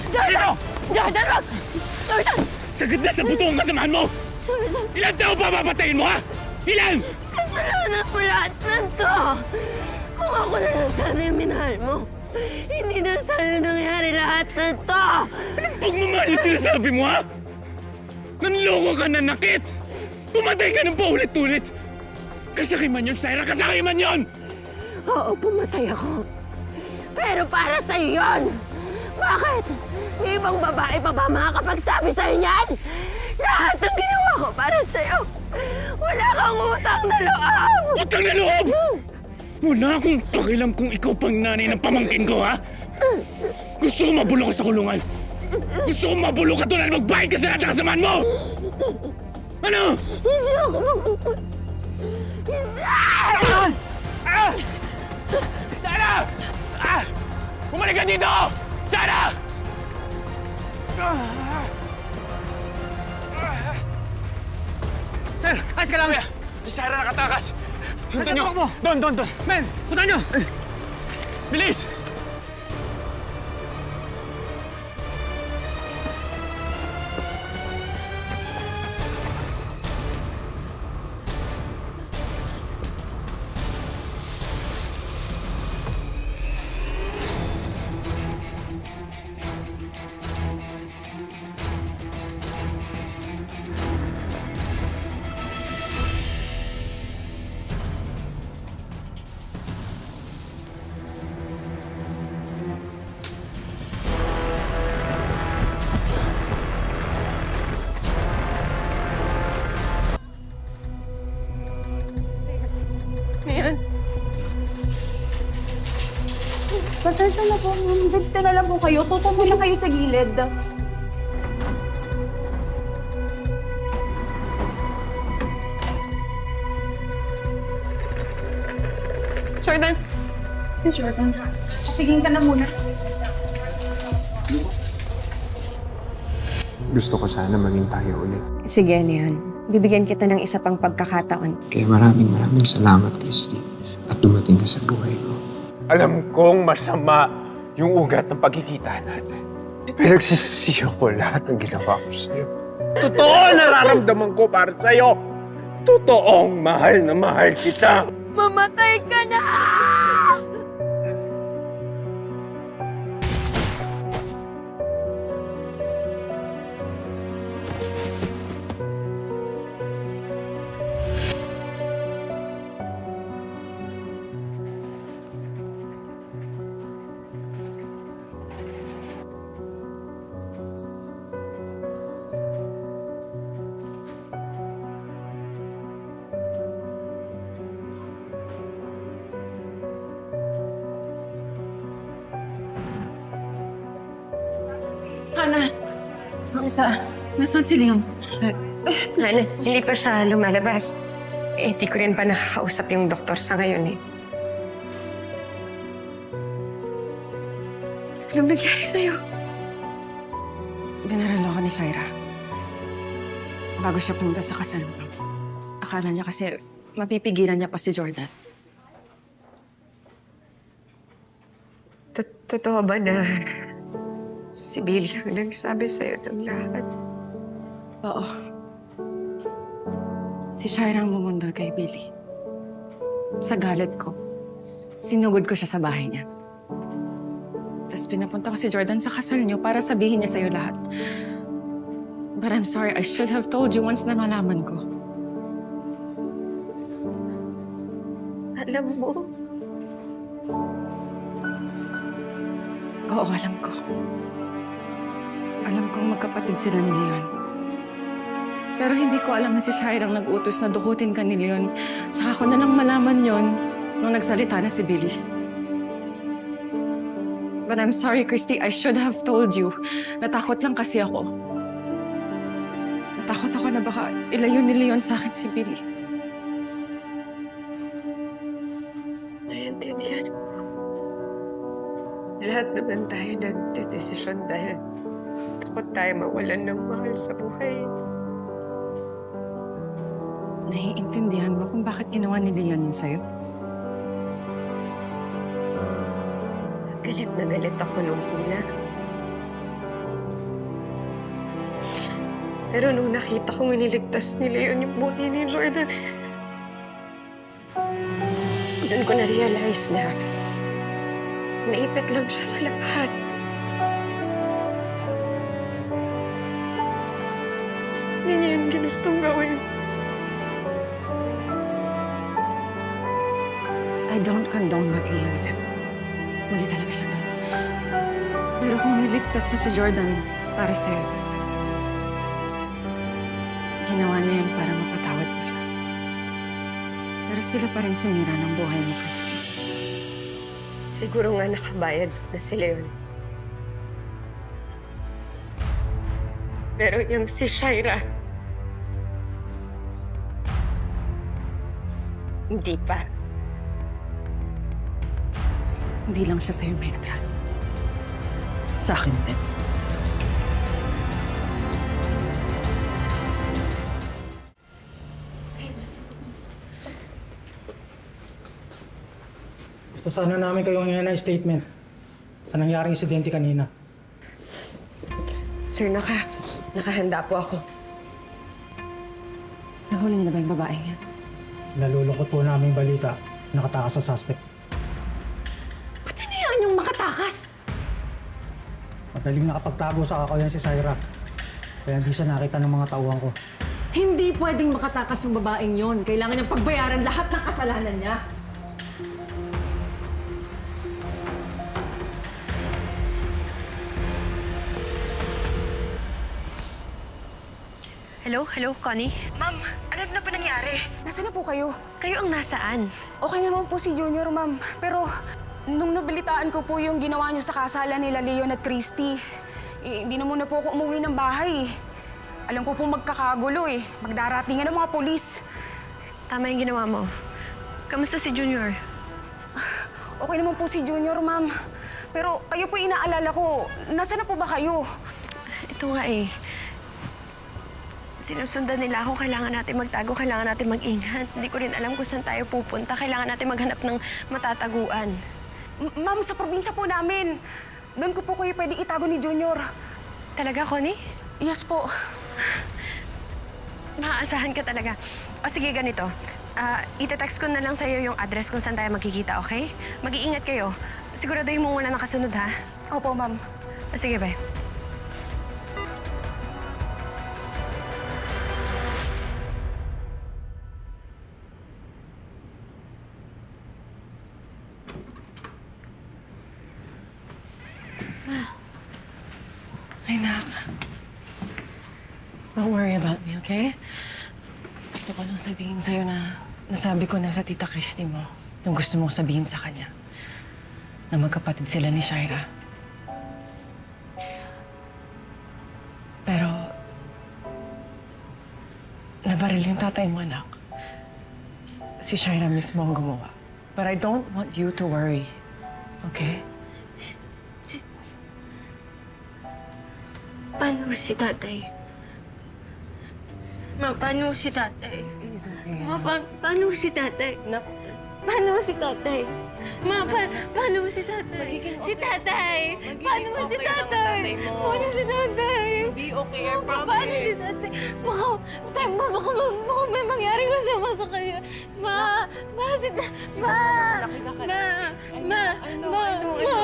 Jordan! Jordan, wag! Jordan! Sagad na sa buto ang kasamahan mo! Ilan tao pa papatayin mo, ha? Ilan? Kasalanan mo lahat ng to! Kung ako na lang sana yung minahal mo, hindi na sana nangyari lahat ng to! Anong pagmamahal yung sinasabi mo, ha? Nanloko ka na nakit! Pumatay ka ng paulit-ulit! Kasakay man yun, Shaira! Kasakay man yun! Oo, pumatay ako. Pero para sa'yo yun! Bakit? May ibang babae pa ba makakapagsabi sa'yo niyan? Lahat ng ginawa ko para sa'yo. Wala kang utang na loob! Utang na loob! Wala akong pakialam kung ikaw pang nanay ng pamangkin ko, ha? Gusto ko mabulok ka sa kulungan. Gusto ko mabulok ka doon at magbayad ka sa lahat ng kasamahan mo! Ano? Hindi ako Hindi! Shaira! Bumalik ka dito! Shaira! Sir, ayos ka lang! Si Shaira nakatakas! Sundan niyo! mo? Doon! Men, punta nyo! Bilis! Ayan. Pasensya na po, ma'am. Dito na lang po kayo. Tutumbo lang kayo sa gilid. Jordan! Jordan, tiging ka na muna. Gusto ko sana maging tayo ulit. Sige, Leon. Bibigyan kita ng isa pang pagkakataon. Kaya maraming salamat, Christy. At dumating ka sa buhay ko. Alam kong masama yung ugat ng pagkikita natin. Pero nagsisisiyo ko lahat ng ginawa ko sa'yo. Totoo nararamdaman ko para sa'yo. Totoong mahal na mahal kita. Mamatay ka na! Nasaan si Leon? Hindi pa siya lumalabas. Hindi ko rin pa nakakausap yung doktor sa ngayon eh. Anong nangyari sa'yo? Binaral ako ni Shaira. Bago siya pumunta sa kasal mo. Akala niya kasi mapipigilan niya pa si Jordan. Totoo ba na si Billy ang nagsabi sa'yo ng lahat? Oo. Si Shaira ang bumundol kay Billy. Sa galit ko, sinugod ko siya sa bahay niya. Tapos pinapunta ko si Jordan sa kasal niyo para sabihin niya sa'yo lahat. But I'm sorry, I should have told you once na malaman ko. Alam mo, Oo, alam ko. Alam kong magkapatid sila ni Leon. Pero hindi ko alam na si Shaira ang nag-utos na dukutin ka ni Leon. Saka ko na lang malaman yon nung nagsalita na si Billy. But I'm sorry, Christy. I should have told you. Natakot lang kasi ako. Natakot ako na baka ilayo ni Leon sa akin si Billy. naiintindihan ko. Lahat naman tayo nagdedesisyon dahil takot tayo mawalan ng mahal sa buhay. Naiintindihan mo kung bakit ginawa ni Leon yun sa'yo? Galit na galit ako nung una. Pero nung nakita kong iniligtas ni Leon yung buhay ni Jordan, doon ko na-realize na naipit lang siya sa lahat. Hindi niya yun ginustong gawin. I don't condone what Leon did. Mali talaga siya doon. Pero kung niligtas niya si Jordan para sa'yo, ginawa niya yun para mapatawad mo siya. Pero sila pa rin sumira ng buhay mo, Christy. Siguro nga nakabayad na si Leon. Pero yung si Shaira, hindi pa. Hindi lang siya sa'yo may atraso. Sa akin din. Gusto sana namin kayong hingan ng statement sa nangyaring insidente kanina. Sir, nakahanda po ako. Nahuli niyo na ba yung babaeng yan? Nalulungkot po namin balita, nakatakas sa suspect. Buti na yan yung makatakas! Madaling nakapagtago sa kakayan si Shaira. Kaya hindi siya nakita ng mga tauhan ko. Hindi pwedeng makatakas yung babaeng yon. Kailangan niyang pagbayaran lahat ng kasalanan niya. Hello, Connie? Ma'am, ano na ba nangyari? Nasaan na po kayo? Kayo ang nasaan? Okay naman po si Junior, ma'am. Pero nung nabalitaan ko po yung ginawa niyo sa kasalan nila Leon at Christy, hindi na muna po ako umuwi ng bahay. Alam ko po magkakagulo eh. Magdaratingan ng mga polis. Tama yung ginawa mo. Kamusta si Junior? Okay naman po si Junior, ma'am. Pero kayo po inaalala ko. Nasaan na po ba kayo? Ito nga eh. Sinusundan nila ako. Kailangan natin magtago. Kailangan natin mag-ingat. Hindi ko rin alam kung saan tayo pupunta. Kailangan natin maghanap ng matataguan. Ma'am, sa probinsya po namin. Doon ko po kayo pwede itago ni Junior. Talaga, Connie? Yes po. Maaasahan ka talaga. O sige, ganito. Itetext ko na lang sa'yo yung address kung saan tayo magkikita, okay? Mag-iingat kayo. Siguraduhin mo muna nakasunod, ha? Opo, ma'am. Sige, bye. Ay, nak. Don't worry about me, okay? Gusto ko lang sabihin sa'yo na nasabi ko na sa tita Christy mo yung gusto mong sabihin sa kanya. Na magkapatid sila ni Shaira. Pero Dahil yung tatay mo, anak, si Shaira mismo ang gumawa. But I don't want you to worry. Okay? Paano si tatay? Ma, paano si tatay? Ma, paano si tatay? Paano si tatay? Ma, paano si tatay? Si tatay! Paano si tatay? Paano si tatay? Be okay, I promise. Paano si tatay? Baka may mangyari masama sa kanya. Ma,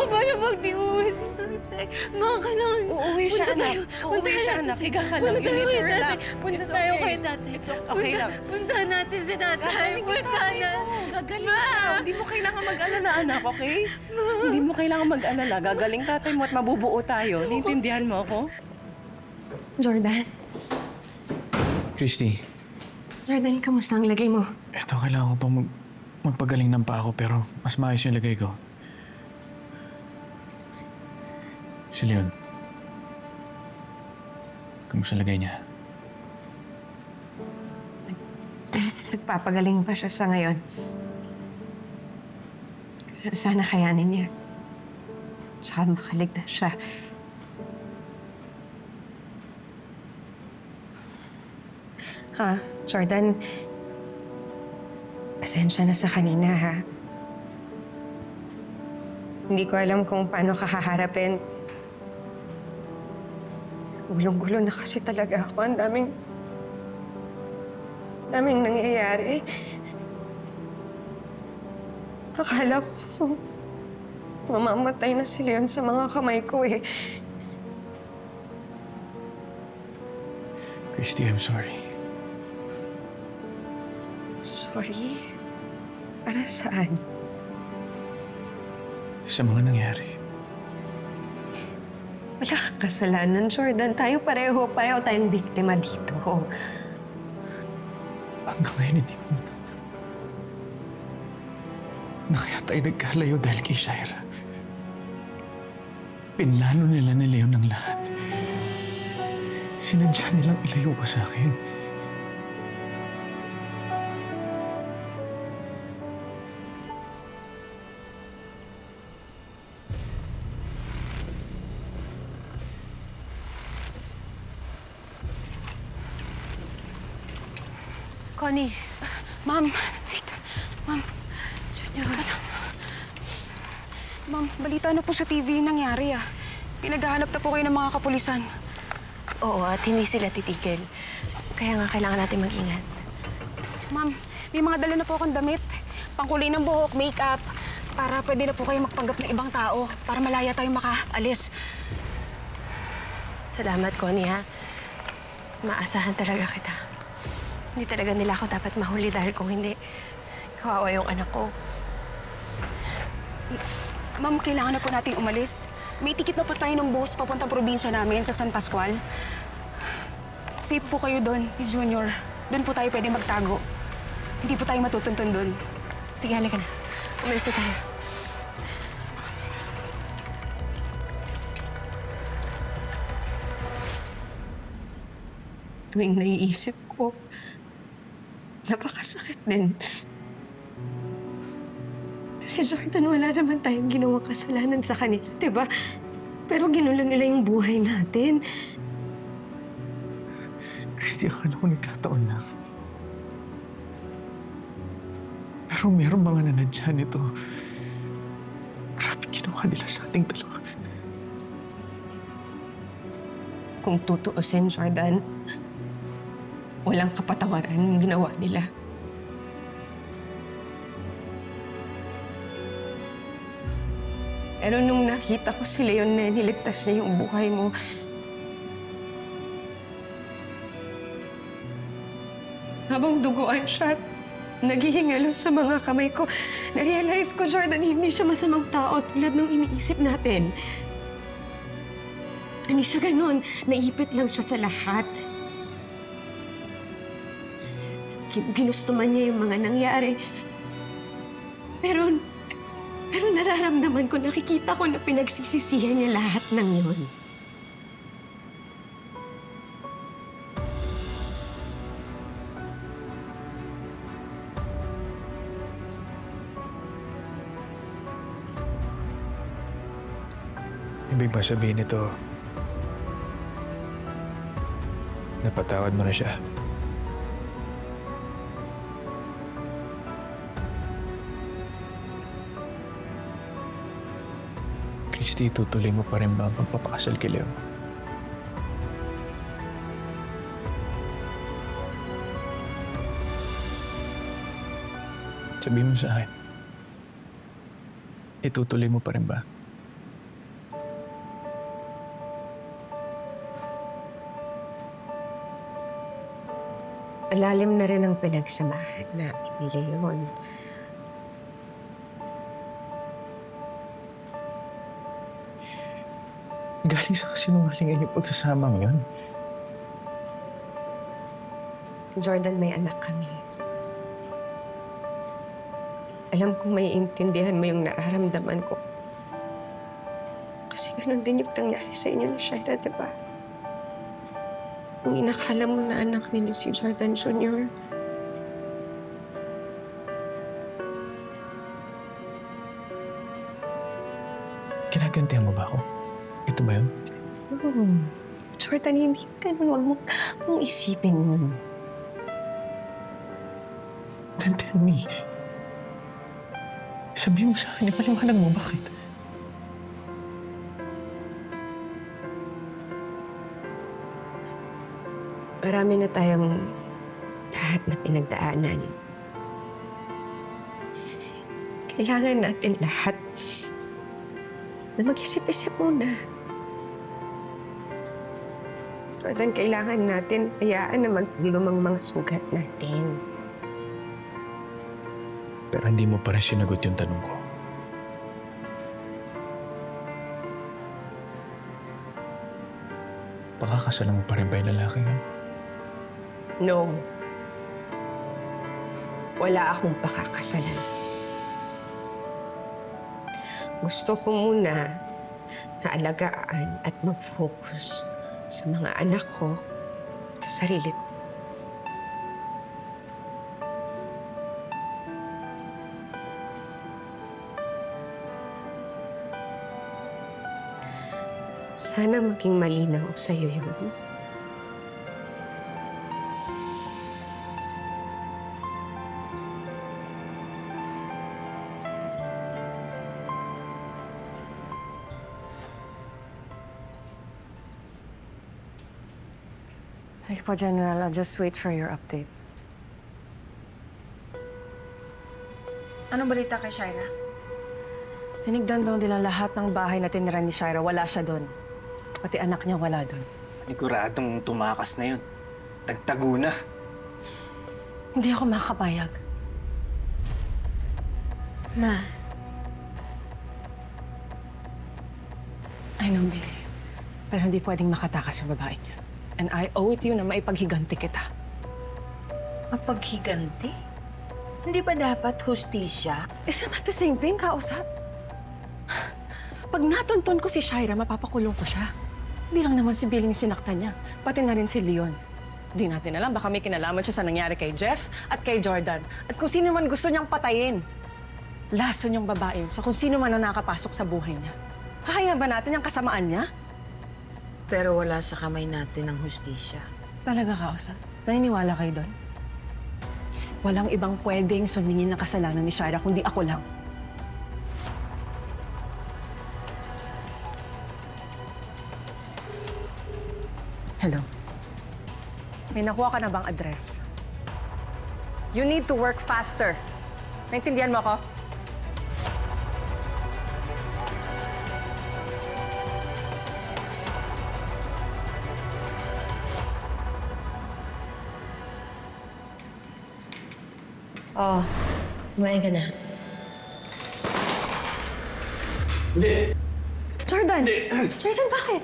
paano pag di uuwi si tatay? Ma, kailangan. Uuwi siya, anak. Uuwi siya, anak. Higa ka lang. You need to relax. Punta It's tayo okay. kay tatay. It's okay lang. Punta natin si tatay. Punta na. Gagaling siya. Hindi mo kailangan mag-alala, anak, okay? Hindi mo kailangan mag-alala. Gagaling tatay mo at mabubuo tayo. Naiintindihan mo ako? Jordan? Christy, Jordan, kamusta ang lagay mo? eto kailangan ko pang magpagaling ng pa ako pero mas maayos yung lagay ko. Si Leon. Kamusta lagay niya? Nagpapagaling pa siya sa ngayon. Sana kayanin niya. Saka makaligtas siya. Jordan, pasensya na sa kanina, ha? Hindi ko alam kung paano kakaharapin. Gulong-gulo na kasi talaga ako. Ang daming nangyayari. Akala ko mamamatay na si Leon sa mga kamay ko, eh. Christy, I'm sorry. Sorry? Para saan? Sa mga nangyari. Wala kang kasalanan, Jordan. Pareho tayong biktima dito. Hanggang ngayon hindi ko matanda. Na kaya tayo nagkalayo dahil kay Shaira. Pinlano nila ni Leon ng lahat. Sinadya nilang ilayo ka sa akin. Connie. Ma'am. Wait. Ma'am. Junior. Ma'am, balita na po sa TV yung nangyari, ah. Pinaghahanap na po kayo ng mga kapulisan. Oo, at hindi sila titigil. Kaya nga kailangan natin mag-ingat. Ma'am, may mga dala na po akong damit. Pangkulay ng buhok, make-up. Para pwede na po kayo magpanggap ng ibang tao. Para malaya tayong makaalis. Salamat, Connie, ha? Maasahan talaga kita. Hindi talaga nila ako dapat mahuli dahil kung hindi, kawawa yung anak ko. Ma'am, kailangan na po nating umalis. May tikit na po tayo ng bus papuntang probinsya namin sa San Pascual. Safe po kayo doon, Miss Junior. Doon po tayo pwede magtago. Hindi po tayo matutuntun doon. Sige, halika na. Umalis na tayo. Tuwing naiisip ko, napakasakit din. Si Jordan, wala naman tayong ginawang kasalanan sa kanila, diba? Pero ginulo nila yung buhay natin. Christy, akala ko nagkataon lang. Pero meron mga nanadya nito. Grabe ginawa nila sa ating dalawa. Kung tutuusin, Jordan, walang kapatawaran yung ginawa nila. Pero nung nakita ko si Leon na niligtas niya yung buhay mo, habang duguan siya at naghihingalo sa mga kamay ko, na-realize ko, Jordan, hindi siya masamang tao tulad ng iniisip natin. Hindi siya ganun. Naipit lang siya sa lahat. Ginusto man niya yung mga nangyari. Pero nararamdaman ko, nakikita ko na pinagsisisihan niya lahat ng yun. Ibig ba sabihin nito, napatawad mo na siya? Christy, tutuloy mo pa rin ba ang pagpapakasal kay Leo? Sabihin mo sa akin, itutuloy mo pa rin ba? Malalim na rin ang pinagsamahan na ni Leon. Galing sa kasinungalingan yung pagsasamang yun. Jordan, may anak kami. Alam kong may intindihan mo yung nararamdaman ko. Kasi ganun din yung nangyari sa inyo ni Shaira, di ba? Kung inakala mo na anak ninyo si Jordan Jr., Kinagantihan mo ba ako? Ito ba yun? Jordan, hindi ganun. Huwag mong isipin mo. Then tell me. Sabihin mo sa akin, ipaliwanag mo bakit? Marami na tayong lahat na pinagdaanan. Kailangan natin lahat na mag-isip-isip muna. Jordan, kailangan natin hayaan na maglumang mga sugat natin. Pero hindi mo pa rin sinagot yung tanong ko. Pakakasalan mo pa rin ba yung lalaki yan? No. Wala akong pakakasalan. Gusto ko muna na alagaan at mag-focus sa mga anak ko at sa sarili ko. Sana maging malinaw sa'yo yun. Sige po, General. I'll just wait for your update. Anong balita kay Shaira? Tinigdan daw nila lahat ng bahay na tinira ni Shaira. Wala siya doon. Pati anak niya wala doon. Niguradong tumakas na yun. Nagtago na. Hindi ako makakapayag. Ma, I know, Billy. Pero hindi pwedeng makatakas yung babae niya. And I owe it you na maipaghiganti kita. Mapaghiganti? Hindi ba dapat hustisya? Isn't that the same thing, kausap? Pag natunton ko si Shaira, mapapakulong ko siya. Hindi lang naman si Billy yung sinaktan niya, pati na rin si Leon. Di natin alam, baka may kinalaman siya sa nangyari kay Jeff at kay Jordan. At kung sino man gusto niyang patayin. Lason yung babae, so kung sino man ang nakapasok sa buhay niya. Hahayaan ba natin yung kasamaan niya? Pero wala sa kamay natin ang hustisya. Talaga, kausap? Naniniwala kayo doon? Walang ibang pwedeng sumingin ng kasalanan ni Shaira kundi ako lang. Hello? May nakuha ka na bang address? You need to work faster. Naintindihan mo ako? Oh, kumain ka na. Hindi! Jordan! Hindi! Jordan, bakit?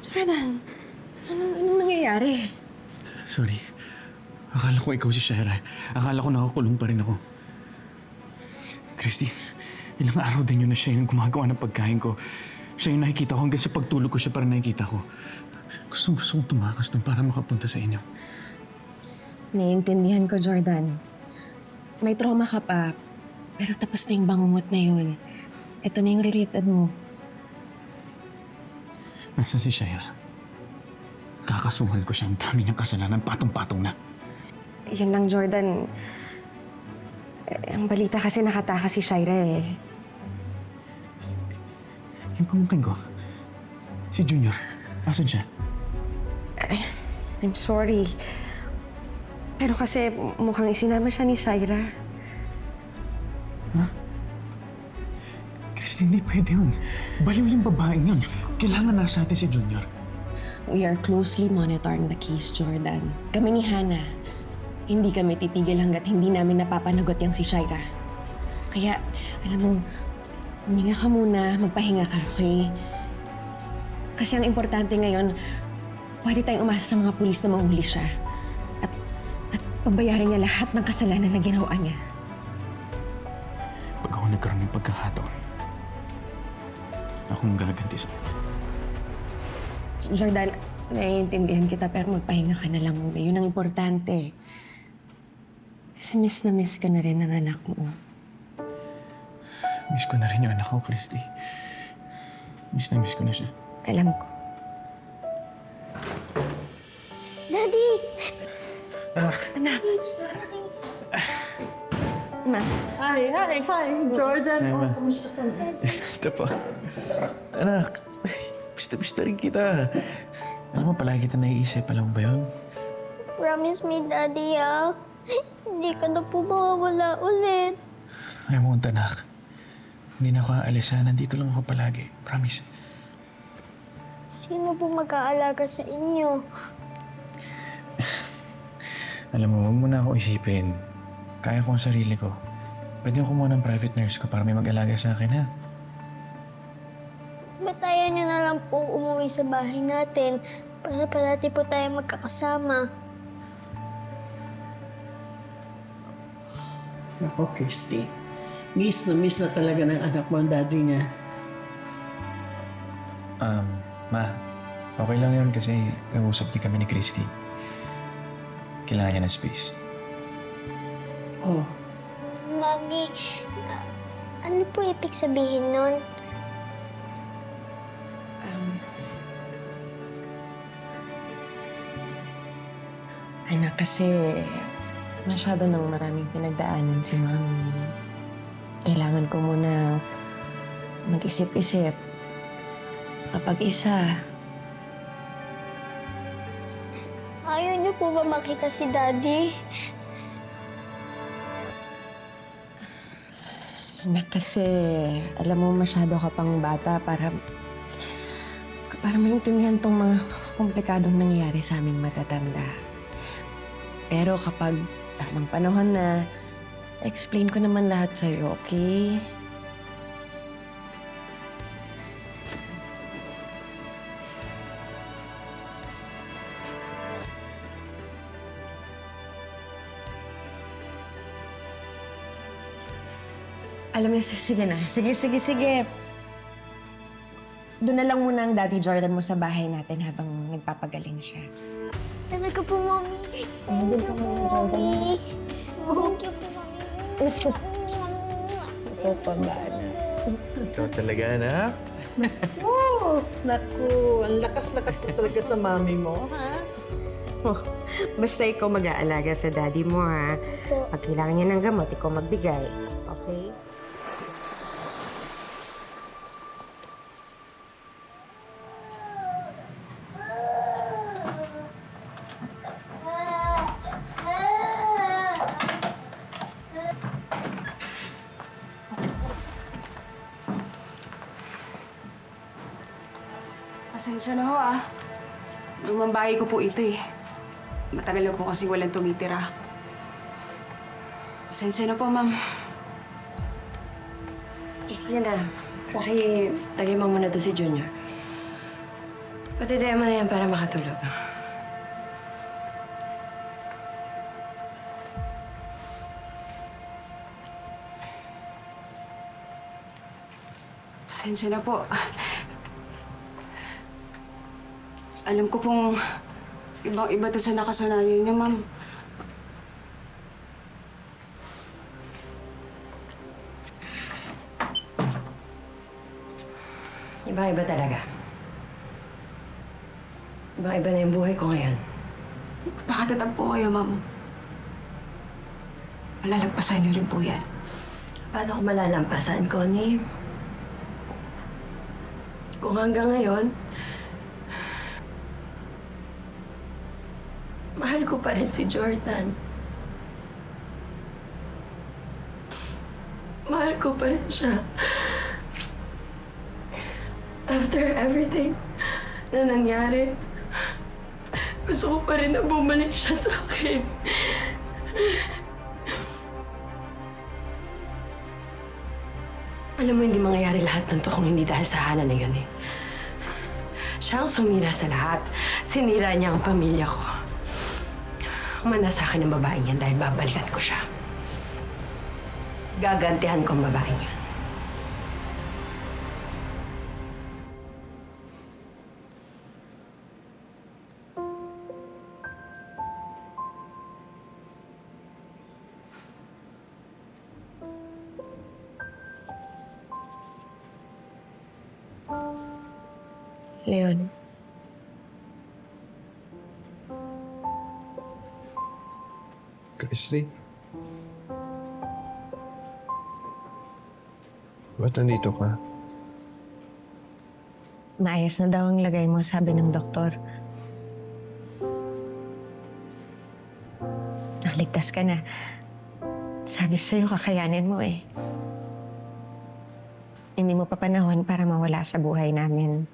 Jordan, anong nangyayari? Sorry. Akala ko ikaw si Shaira. Akala ko nakakulong pa rin ako. Christy, ilang araw din yun na siya yung gumagawa ng pagkain ko. Siya yung nakikita ko hanggang sa pagtulog ko siya para nakikita ko. Gusto kong tumakas doon para makapunta sa inyo. Naiintindihan ko, Jordan. May trauma ka pa, pero tapos na yung bangungot na yun. Ito na yung related mo. Nasaan si Shaira? Kakasuhan ko siya. Ang dami niyang kasalanan. Patong-patong na. Yun lang, Jordan. Ang balita kasi nakatakas si Shaira eh. Yung pamangkin ko, si Junior, asan siya? I'm sorry. Pero kasi mukhang isinama siya ni Shaira. Christy, hindi pwede yun. Baliw yung babaeng yun. Kailangan nasa atin si Junior. We are closely monitoring the case, Jordan. Kami ni Hannah, hindi kami titigil hanggat hindi namin napapanagot yung si Shaira. Kaya, alam mo, huminga ka muna, magpahinga ka, okay? Kasi ang importante ngayon, pwede tayong umasa sa mga pulis na mahuli siya. At pagbayarin niya lahat ng kasalanan na ginawa niya. Pag ako nagkaroon ng pagkakataon, akong gaganti sa Jordan, naiintindihan kita pero magpahinga ka na lang muna. Yun ang importante. Kasi miss na miss ka na rin ng anak mo. Miss ko na rin yung anak ko, Christy. Miss na miss ko na siya. Alam ko. Daddy! Anak. Ma. Hi, Jordan. Hi, Ma. Kumusta ka? Ito po. Anak, pista-pista rin kita. Alam mo, palagi kita naiisip. Alam mo ba yun? Promise me, Daddy, ah. Hindi ka na po mawawala ulit. I won't, anak. Hindi na ako aalis, ha? Nandito lang ako palagi. Promise. Sino po mag-aalaga sa inyo? Alam mo, huwag mo na ako isipin. Kaya ko ang sarili ko. Pwede ko kumuha ng private nurse ko para may mag-alaga sa akin, ha? Ba't ayaw niyo na lang po umuwi sa bahay natin para parati po tayo magkakasama? Ako, Christy. Miss na talaga ng anak mo ang daddy niya. Ma, okay lang yun kasi nag-usap din kami ni Christy. Kailangan niya ng space. Oh, Mami, ano po ibig sabihin nun? Anak, kasi masyado nang maraming pinagdaanan si Mami. Kailangan ko muna mag-isip-isip. Kapag-isa. Ayaw niyo po ba makita si Daddy? Anak, kasi alam mo masyado ka pang bata para maintindihan tong mga komplikadong nangyayari sa aming matatanda. Pero kapag tamang panahon na, explain ko naman lahat sa'yo, okay? Alam niyo, sige na. Sige. Doon na lang muna ang Daddy Jordan mo sa bahay natin habang nagpapagaling siya. Talaga po, Mami. Thank you po, Mami. Thank you po, Mami. Ito pa ba, anak? Ikaw talaga, anak? oh, naku. Ang lakas-lakas ko talaga sa mami mo, ha? Oh, basta ikaw mag-aalaga sa daddy mo, ha? Pag kailangan niya ng gamot, ikaw magbigay. Okay? Pasensya na ho, ah. Lumang bahay ko po ito, eh. Matagal na po kasi walang tumitira. Pasensya na po, ma'am. Sige na. Lagay mo muna to si Junior. Patidayan mo na yan para makatulog. Pasensya na po. Alam ko pong ibang-iba to sa nakasanayan niyo, ma'am. Ibang-iba talaga. Ibang-iba na yung buhay ko ngayon. Pakatatag po kayo, Ma'am. Malalagpasan niyo rin po yan. Paano ko malalampasan, Connie? Kung hanggang ngayon, mahal ko pa rin si Jordan. Mahal ko pa rin siya. After everything na nangyari, gusto ko pa rin na bumalik siya sa akin. Alam mo, hindi mangyayari lahat ng to kung hindi dahil sa Hana na yun eh. Siya ang sumira sa lahat. Sinira niya ang pamilya ko. Umanda sa akin ang babaeng yan dahil babalikan ko siya. Gagantihan ko ang babaeng yan. Leon, Christy? Ba't nandito ka? maayos na daw ang lagay mo, sabi ng doktor. Nakaligtas ka na. Sabi sa'yo, kakayanin mo eh. Hindi mo pa panahon para mawala sa buhay namin.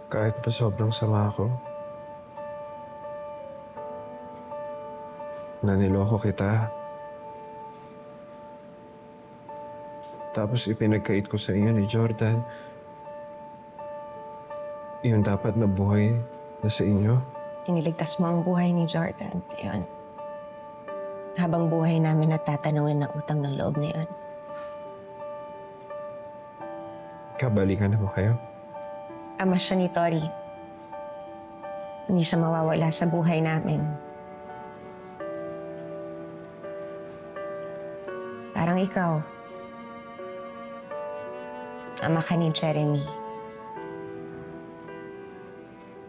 Kahit pa sobrang sama ako. Naniloko kita. Tapos ipinagkait ko sa inyo ni Jordan. Yung dapat na buhay na sa inyo. Iniligtas mo ang buhay ni Jordan. Yun. Habang buhay namin natatanungin ng utang ng loob na yun. Kabalikan na mo kayo? Ama siya ni Tori. Hindi siya mawawala sa buhay namin. Parang ikaw. Ama ka ni Jeremy.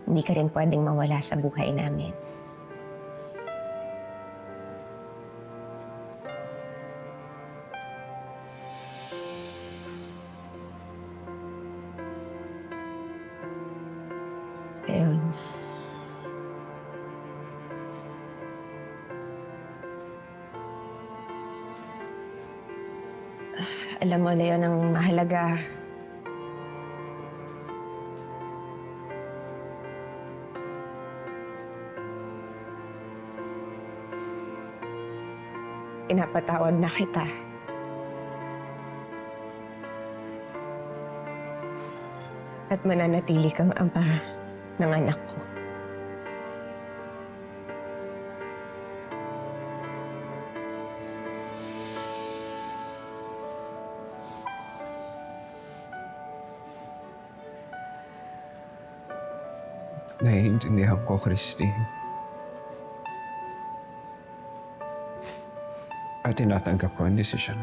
Hindi ka rin pwedeng mawala sa buhay namin. Ayun. Alam mo, Leon, ang mahalaga, pinapatawad na kita. At mananatili kang ama ng anak ko. Naiintindihan ko, Christy. At tinatanggap ko ang desisyon.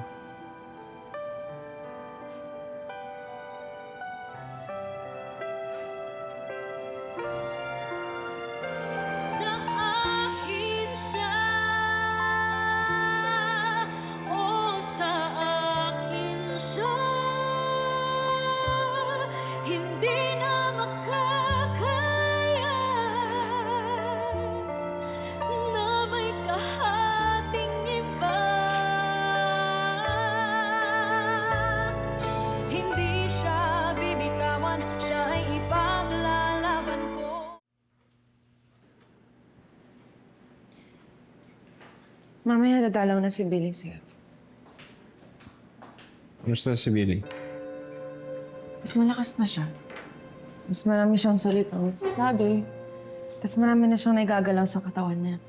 Sa akin siya, o sa akin siya, hindi na makakaya na may kahating iba. Hindi siya bibitawan, siya ay ipaglalaban ko. Mamaya dadalaw na si Billy sa'yo. Kamusta si Billy? Mas malakas na siya. Mas marami siyang salitang nasasabi. Tapos marami na siyang naigagalaw sa katawan niya.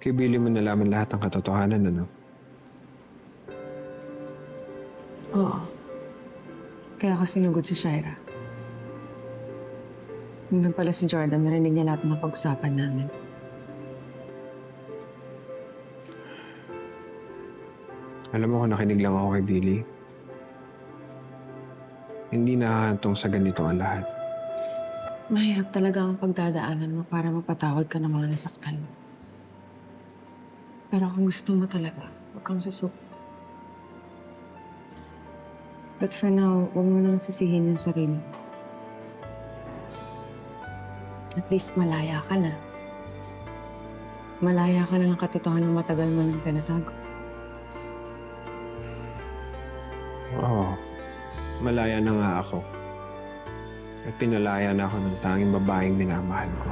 Kay Billy mo nalaman lahat ng katotohanan, ano? Oo. Kaya ako sinugod si Shaira. Nandun pala si Jordan, narinig niya lahat ng pag-usapan namin. Alam mo kung nakinig lang ako kay Billy. Hindi nahahantong sa ganito ang lahat. Mahirap talaga ang pagdadaanan mo para mapatawad ka ng mga nasaktan mo. Pero kung gusto mo talaga, huwag kang susuko. But for now, huwag mo nang sisihin yung sarili mo. At least malaya ka na. Malaya ka na ng katotohanan ng matagal mo nang tinatago. Oo. Malaya na nga ako. At pinalaya na ako ng tanging babaeng minamahal ko.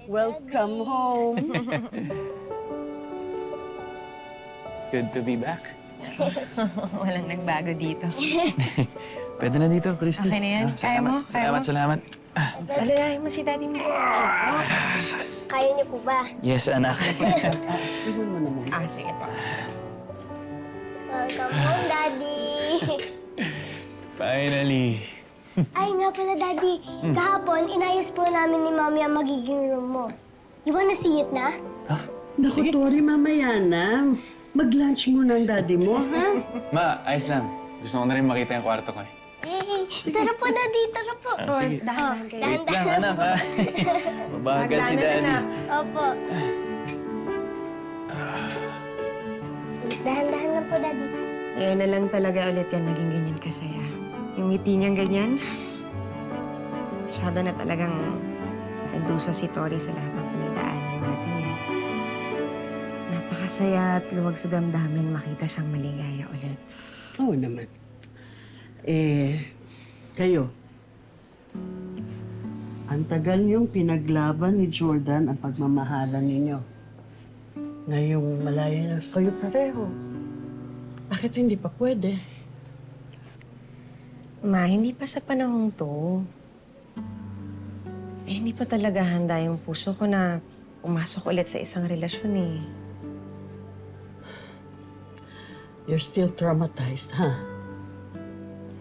Welcome home. Good to be back. Walang nagbago dito. Pwede na dito, Christy. Okay na yan? Kaya mo? Salamat. Alalahin mo si daddy mo. Kaya niyo po ba? Yes, anak. Sige pa. Welcome home, daddy. Finally. Ay nga pala, daddy. Kahapon, inayos po namin ni Mommy ang magiging room mo. You wanna see it na? Naku, Tori, mamaya na. Mag-lunch muna ang daddy mo, ha? Ma, ayos lang. Gusto ko na rin makita yung kwarto ko eh. Tara po, daddy. Tara po. Sige. Dahan-dahan kayo. Wait lang, anak ha. Mabagal si Daddy. Opo. Dahan-dahan lang po, daddy. Ngayon na lang talaga ulit yan naging ganyan kasaya. Yung ngiti niyang ganyan, masyado na talagang nagdusa si Tori sa lahat ng pinagdaanan natin eh. Napakasaya at luwag sa damdamin makita siyang maligaya ulit. Oo naman. Kayo. Ang tagal niyong pinaglaban ni Jordan ang pagmamahalan ninyo. Ngayong malaya na kayo pareho. Bakit hindi pa pwede? Ma, hindi pa sa panahong to. Hindi pa talaga handa yung puso ko na pumasok ulit sa isang relasyon eh. You're still traumatized, ha?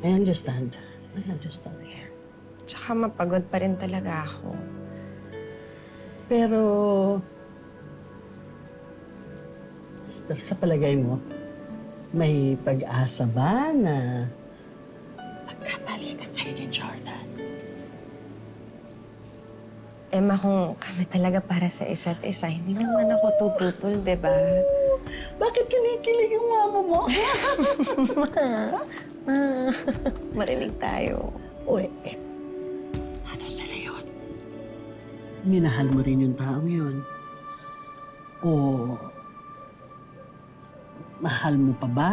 I understand. I understand. Tsaka mapagod pa rin talaga ako. Pero sa palagay mo, may pag-asa ba na magkabalikan kayo ni Jordan? Emma, kung kami talaga para sa isa't isa, hindi naman ako tututol, di ba? Bakit kinikilig ang mama mo? Marinig tayo. Uy, ano sa Leon? Minahal mo rin yung taong yun? O mahal mo pa ba?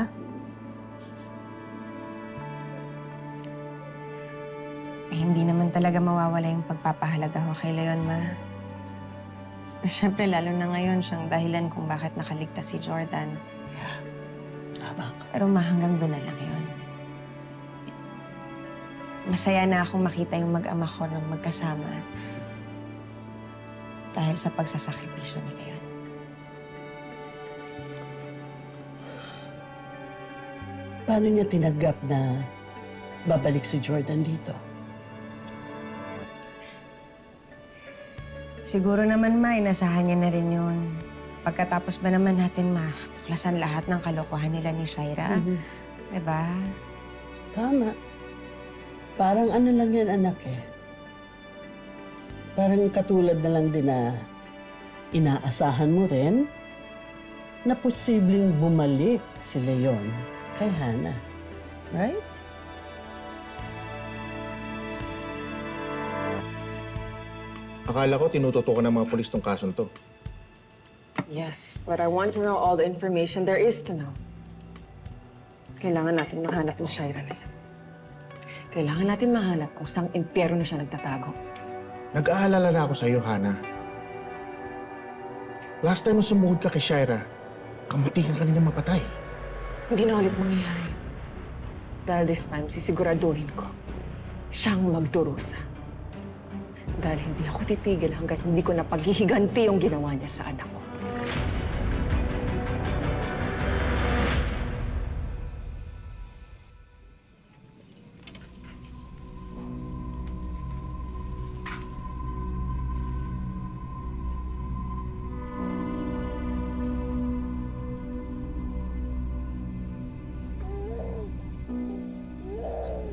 Hindi naman talaga mawawala yung pagpapahalaga ko kay Leon, ma. Siyempre, lalo na ngayon siyang dahilan kung bakit nakaligtas si Jordan. Tama ka. Pero ma, hanggang doon na lang yun. Masaya na akong makita yung mag-ama ko nang magkasama dahil sa pagsasakripisyo ni Leon. Paano niya tinanggap na babalik si Jordan dito? Siguro naman, ma, inasahan niya na rin yun. Pagkatapos ba naman natin matuklasan lahat ng kalokohan nila ni Shaira? Diba? Tama. Parang ano lang yan, anak eh. Parang katulad na lang din na inaasahan mo rin na posibleng bumalik si Leon kay Hannah. Right? Akala ko tinututukan ng mga polis tong kasong to. Yes, but I want to know all the information there is to know. Kailangan natin mahanap ng Shaira na yan. Kailangan natin mahanap kung saang impyerno na siya nagtatago. Nag-aalala na ako sa iyo, Hannah. Last time na sumuhod ka kay Shaira, kamatikan ka nila mapatay. Hindi na ulit mangyayari. Dahil this time, sisiguraduhin ko, siyang magdurusa. Dahil hindi ako titigil hanggat hindi ko napaghihiganti yung ginawa niya sa anak ko.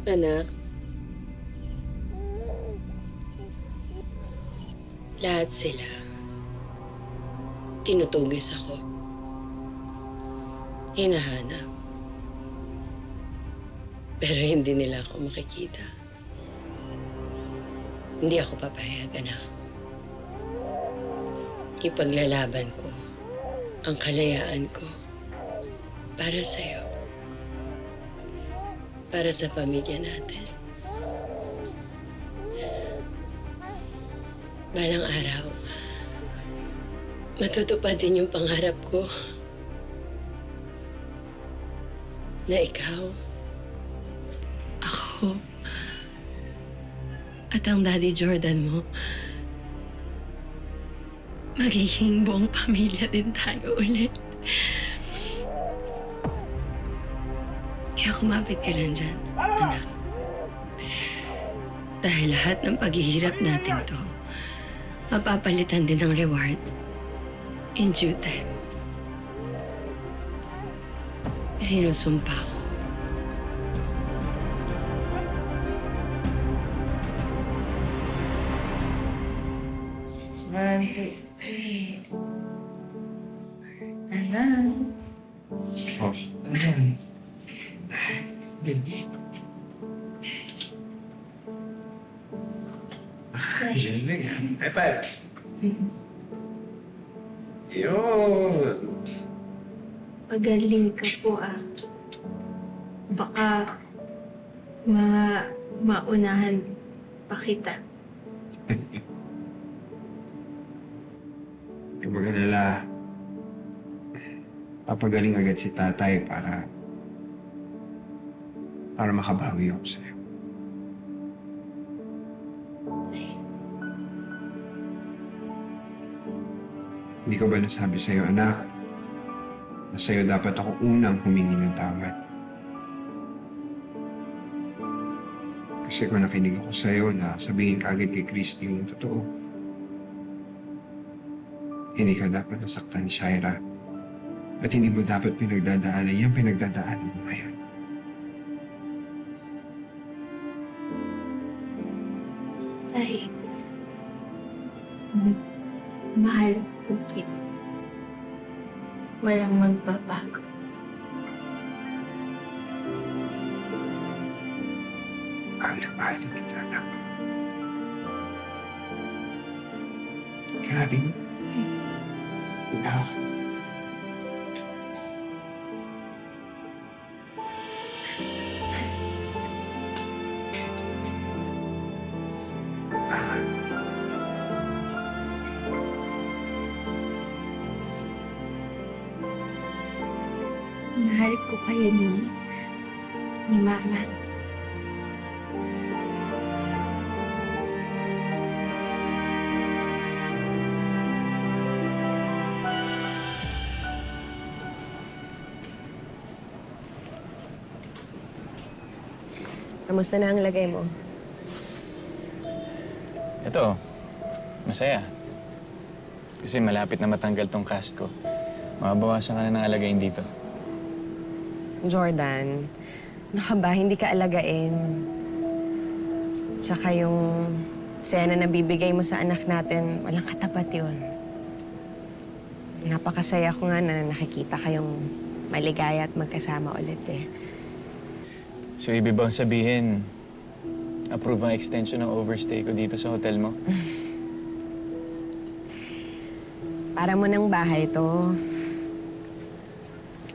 Anak, lahat sila, tinutugis ako. Hinahanap. Pero hindi nila ako makikita. Hindi ako papayag, anak. Ipaglalaban ko ang kalayaan ko para sa'yo. Para sa pamilya natin. Balang araw, matutupad din yung pangarap ko na ikaw, ako, at ang Daddy Jordan mo, magiging buong pamilya din tayo ulit. Kaya kumapit ka lang dyan, anak. Dahil lahat ng paghihirap natin to, mapapalitan din ng reward in due time. Sinusumpa ko. One, two, three. Anak. Oh, ayan. Galing ah. High five. Yun. Pagaling ka po ah. Baka maunahan pa kita. Kapag alala, papagaling agad si tatay para makabawi ako sa'yo. Hindi ko ba nasabi sa'yo, anak, na sa'yo dapat ako unang humingi ng tawad? Kasi kung nakinig ako sa'yo na sabihin ka agad kay Christy yung totoo, hindi ka dapat nasaktan ni Shaira. At hindi mo dapat pinagdadaanan yung pinagdadaanan mo ngayon. Tay, mahal po kita. Walang magbabago. Mahal din kita, anak. Grabe mo. Anak. Mahal ko kayo ni Mama. Kamusta na ang lagay mo? Ito, masaya. Kasi malapit na matanggal tong cast ko. Mababawasan ka na ng alagayin dito. Jordan, ba, hindi ka alagain. Tsaka yung sena na bibigay mo sa anak natin, walang katapat yun. Napakasaya ko nga na nakikita kayong maligaya at magkasama ulit eh. So, ibig bang sabihin, approve ang extension ng overstay ko dito sa hotel mo? Para mo ng bahay to.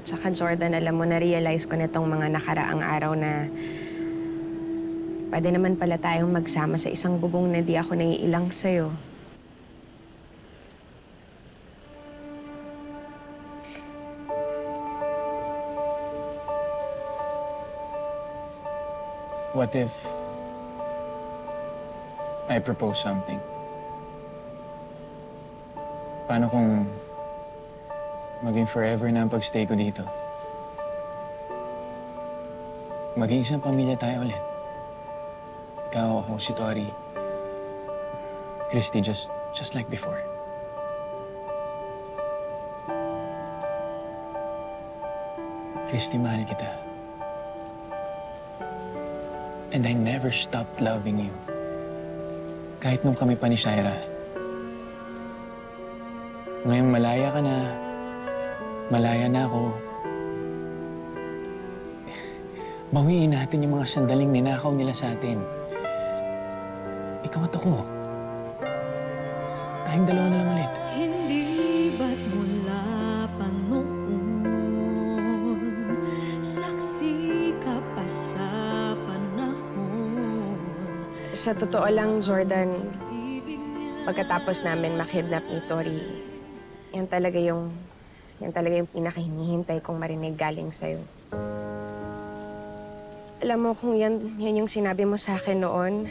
Tsaka Jordan, alam mo, na-realize ko nitong mga nakaraang araw na pwede naman pala tayong magsama sa isang bubong na di ako naiilang sa'yo. What if I propose something? Paano kung maging forever na ang pagstay ko dito? Maging isang pamilya tayo ulit. Ikaw, ako, si Tori. Christy, just like before. Christy, mahal kita. And I never stopped loving you. Kahit nung kami pa ni Shaira. Ngayong malaya ka na, malaya na ako. Bawiin natin yung mga sandaling ninakaw nila sa atin. Ikaw at ako. Tayong dalawa na lang ulit. Hindi ba't mula pa noon, saksi ka pa sa panahon. Sa totoo lang, Jordan, pagkatapos namin makidnap ni Tori, yan talaga yung pinakahinihintay kong marinig galing sa'yo. Alam mo, kung yan yung sinabi mo sa akin noon,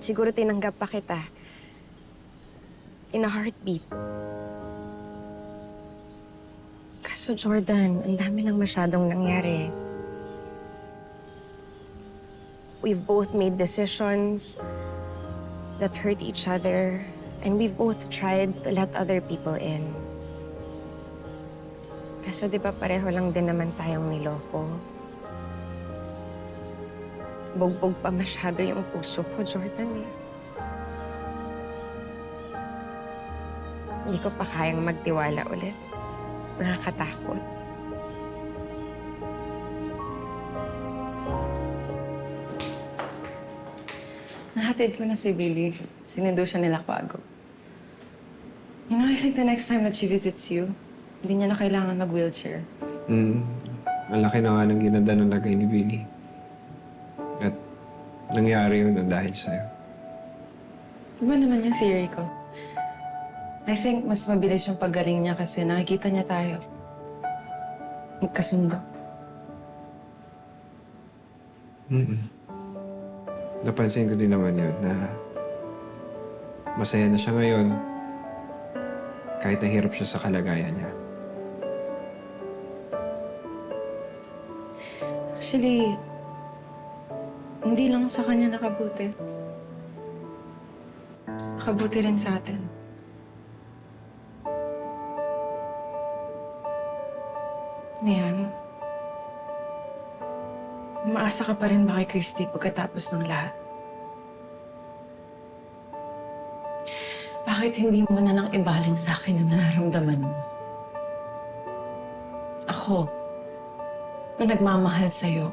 siguro tinanggap pa kita. In a heartbeat. Kaso, Jordan, ang dami nang masyadong nangyari. We've both made decisions that hurt each other, and we've both tried to let other people in. Kaso di ba pareho lang din naman tayong niloko? Bugbog pa masyado yung puso ko, Jordan eh. Hindi ko pa kayang magtiwala ulit. Nakakatakot. Nahatid ko na si Billy. Sinundo siya nila Quago. You know, I think the next time that she visits you, hindi niya na kailangan mag-wheelchair. Malaki na nga ng ginanda ng lagay ni Billy. At nangyari yun dahil sa'yo. Iba naman yung theory ko. I think mas mabilis yung paggaling niya kasi nakikita niya tayo. Magkasundo. Napansin ko din naman yun na masaya na siya ngayon kahit nahirap siya sa kalagayan niya. Actually, hindi lang sa kanya nakabuti. Nakabuti rin sa atin. Nian, umaasa ka pa rin ba kay Christy pagkatapos ng lahat? Bakit hindi mo na lang ibaling sa akin ang nararamdaman mo? Ako, na nagmamahal sa'yo.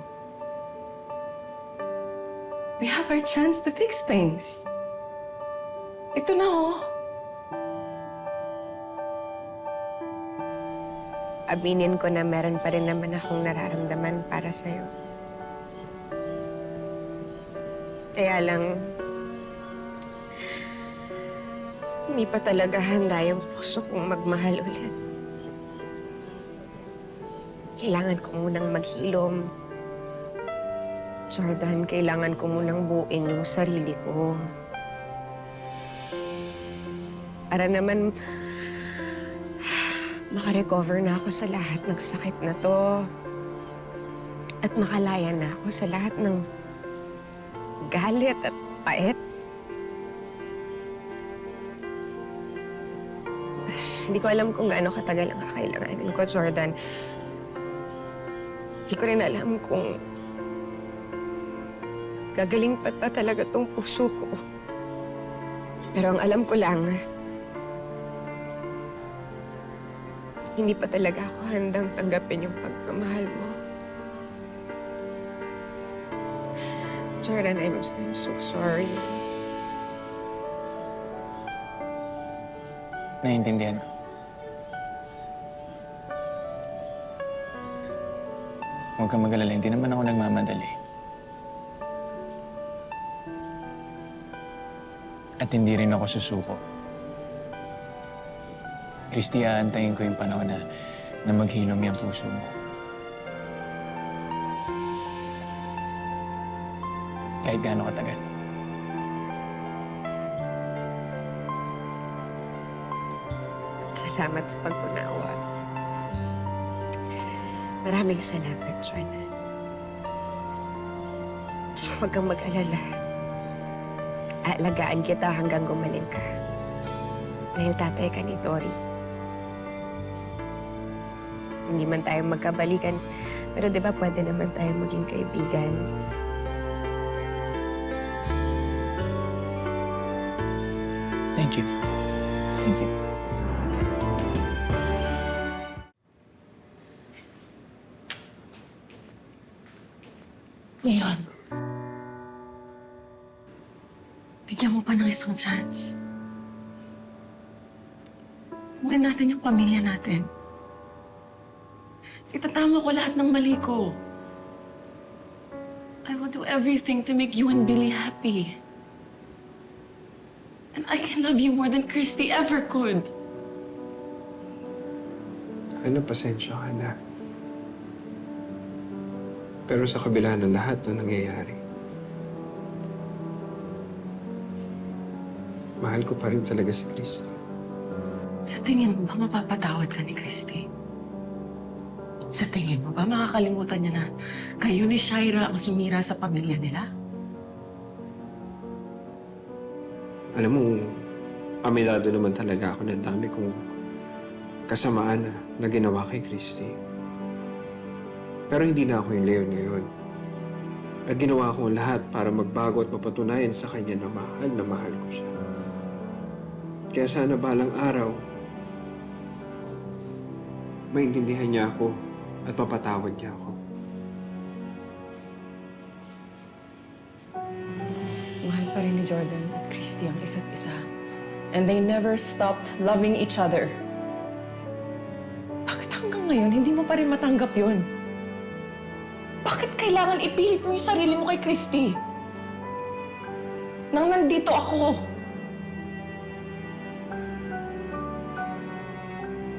We have our chance to fix things. Ito na, oh. Aminin ko na meron pa rin naman akong nararamdaman para sa'yo. Kaya lang, hindi pa talaga handa yung puso kong magmahal ulit. Kailangan ko munang maghilom. Jordan, kailangan ko munang buuin yung sarili ko. Para naman makarecover na ako sa lahat ng sakit na to. At makalaya na ako sa lahat ng galit at pait. Hindi ko alam kung gaano katagal ang kakailanganin ko, Jordan. Hindi ko rin alam kung gagaling pa talaga tong puso ko. Pero ang alam ko lang, hindi pa talaga ako handang tanggapin yung pagmamahal mo. Jordan, I'm so sorry. Naiintindihan ko. Huwag kang mag-alala, hindi naman ako nagmamadali. At hindi rin ako susuko. Christy, aantayin ko yung panahon na maghilom yung puso mo. Kahit gaano katagal. Salamat sa pagtunawa. Maraming salamat, Jordan. Tsaka huwag kang mag-alala. Aalagaan kita hanggang gumaling ka. Dahil tatay ka ni Tori. Hindi man tayo magkabalikan Pero di ba pwede naman tayo maging kaibigan? Thank you. Thank you. Leon, bigyan mo pa ng isang chance. Tuguin natin yung pamilya natin. Itatama ko lahat ng mali ko. I will do everything to make you and Billy happy. And I can love you more than Christy ever could. Ano, pasensya ka na. Pero sa kabila ng lahat na nangyayari, mahal ko pa rin talaga si Christy. Sa tingin mo ba mapapatawad ka ni Christy? Sa tingin mo ba makakalimutan niya na kayo ni Shaira ang sumira sa pamilya nila? Alam mo, aminado naman talaga ako na dami kong kasamaan na ginawa kay Christy. Pero hindi na ako yung Leon ngayon. At ginawa ko ang lahat para magbago at mapatunayan sa kanya na mahal ko siya. Kaya sana balang araw, maintindihan niya ako at mapatawad niya ako. Mahal pa rin ni Jordan at Christy ang isa't isa. And they never stopped loving each other. Bakit hanggang ngayon hindi mo pa rin matanggap yun? Bakit kailangan ipilit mo yung sarili mo kay Christy? Nang nandito ako.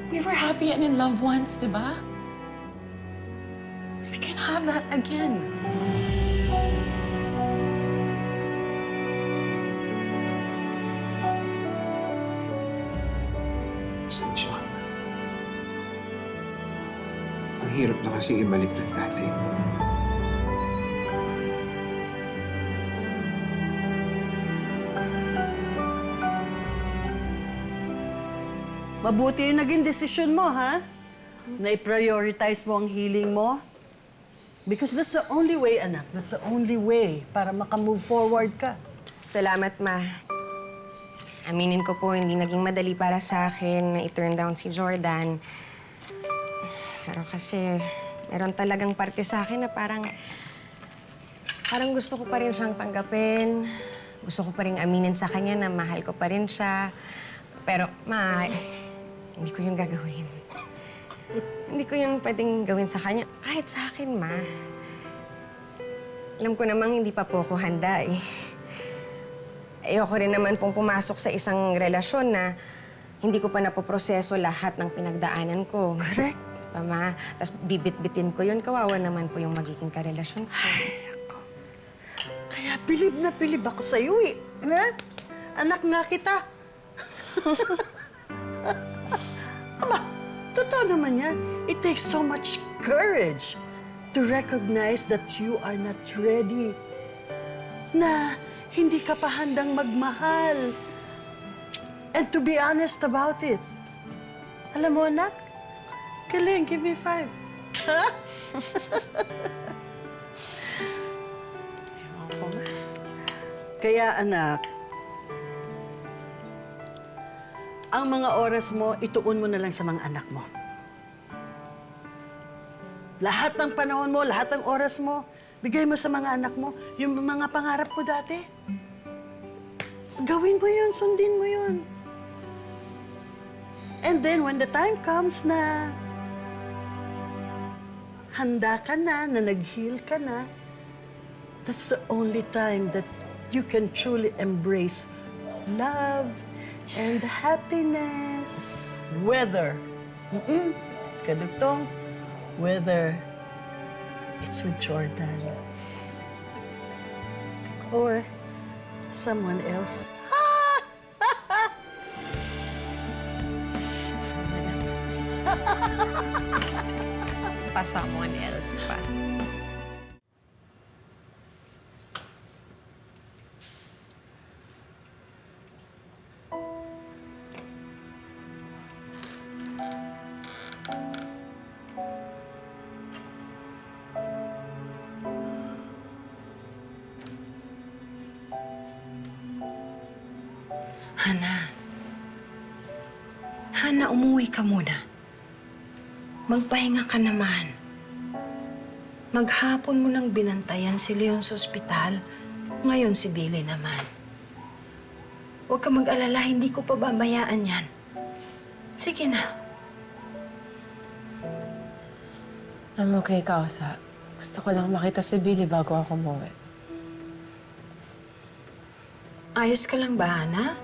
We were happy and in love once, di ba? We can have that again. Pasensya ka na. Ang hirap na kasi ibalik na dati. Mabuti yung naging desisyon mo, ha? Na i-prioritize mo ang healing mo. Because that's the only way, anak. That's the only way para makamove forward ka. Salamat, Ma. Aminin ko po, hindi naging madali para sa akin na i-turn down si Jordan. Pero kasi, meron talagang parte sa akin na parang gusto ko pa rin siyang tanggapin. Gusto ko pa rin aminin sa kanya na mahal ko pa rin siya. Pero, Ma, hindi ko yun gagawin. Hindi ko yun pwedeng gawin sa kanya. Kahit sa akin, Ma. Alam ko namang hindi pa po ako handa, eh. Ayoko rin naman pong pumasok sa isang relasyon na hindi ko pa napoproseso lahat ng pinagdaanan ko. Correct. Ma, tapos bibit-bitin ko yun. Kawawa naman po yung magiging karelasyon ko. Ay, ako. Kaya bilib na bilib ako sa'yo, eh. Ha? Anak nga kita. Aba, totoo naman yan. It takes so much courage to recognize that you are not ready. Na hindi ka pa handang magmahal. And to be honest about it. Alam mo, anak, galing, give me 5. Ha? Ewan ko, Ma. Kaya, anak, ang mga oras mo, ituon mo na lang sa mga anak mo. Lahat ng panahon mo, lahat ng oras mo, bigay mo sa mga anak mo. Yung mga pangarap mo dati. Gawin mo yun, sundin mo yun. And then, when the time comes na handa ka na nag-heal ka na, that's the only time that you can truly embrace love and happiness. Whether, kadugtong, whether it's with Jordan or someone else. Pa someone else pa. Hana, umuwi ka muna. Magpahinga ka naman. Maghapon mo nang binantayan si Leon sa ospital. Ngayon si Billy naman. Huwag ka mag-alala, hindi ko pababayaan yan. Sige na. I'm okay, Kausa. Gusto ko lang makita si Billy bago ako umuwi. Ayos ka lang ba, Hana?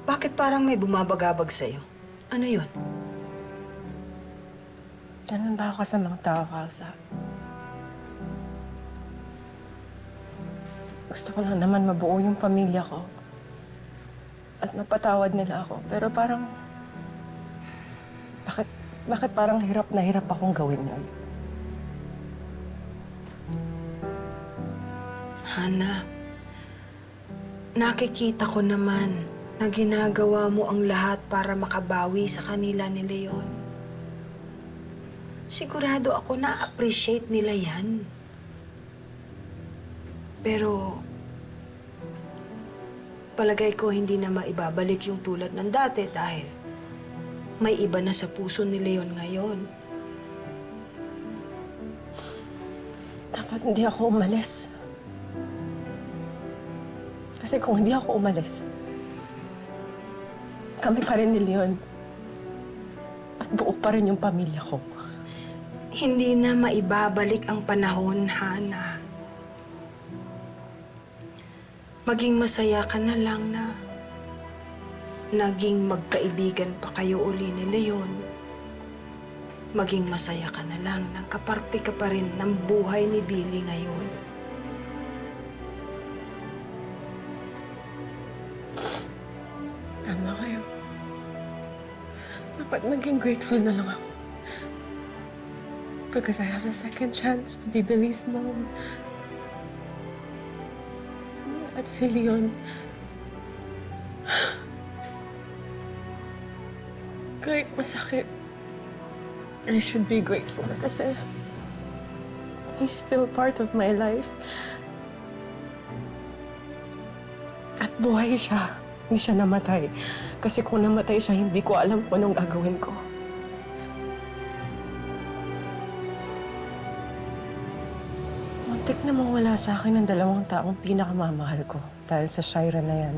Bakit parang may bumabagabag sa'yo? Ano yun? Ganun ba ako sa mga tao, Kausa? Gusto ko lang naman mabuo yung pamilya ko. At mapatawad nila ako. Pero parang... Bakit parang hirap na hirap akong gawin yun? Hana, nakikita ko naman na ginagawa mo ang lahat para makabawi sa kanila ni Leon. Sigurado ako na-appreciate nila yan. Pero, palagay ko hindi na maibabalik yung tulad ng dati dahil may iba na sa puso ni Leon ngayon. Dapat hindi ako umalis. Kasi kung hindi ako umalis, kami pa rin ni Leon. At buo pa rin yung pamilya ko. Hindi na maibabalik ang panahon, Hana. Maging masaya ka na lang na naging magkaibigan pa kayo uli ni Leon. Maging masaya ka na lang na kaparte ka pa rin ng buhay ni Billy ngayon. Tama kayo. Dapat maging grateful na lang ako. Because I have a second chance to be Billy's mom. At si Leon, kahit masakit, I should be grateful kasi he's still part of my life. At buhay siya. Hindi siya namatay. Kasi kung namatay siya, hindi ko alam kung anong gagawin ko. Muntik na mawala sa akin ang 2 taong pinakamamahal ko dahil sa Shaira na yan.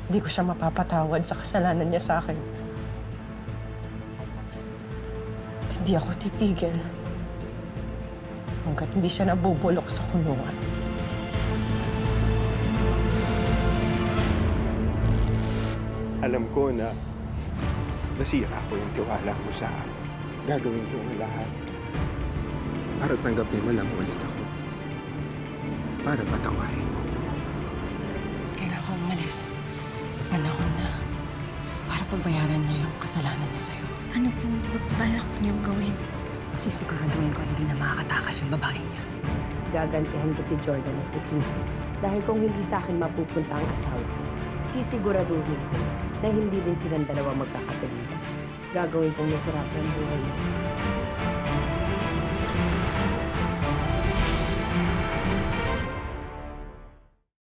Hindi ko siya mapapatawad sa kasalanan niya sa akin. At hindi ako titigil hanggat hindi siya nabubulok sa kulungan. Alam ko na nasira ko yung tiwala mo sa akin. Gagawin ko ang lahat para tanggapin mo lang ulit ako. Para patawarin mo. Kailangan ko umalis. Panahon na para pagbayaran niya yung kasalanan niya sa'yo. Ano po balak niyong gawin? Sisiguraduhin ko hindi na makakatakas yung babae niya. Gagantihan ko si Jordan at si Christy. Dahil kung hindi sa akin mapupunta ang asawa ko, sisiguraduhin ko na hindi rin silang dalawa magkakatulad. Gagawin kong masarap ang buhay niya.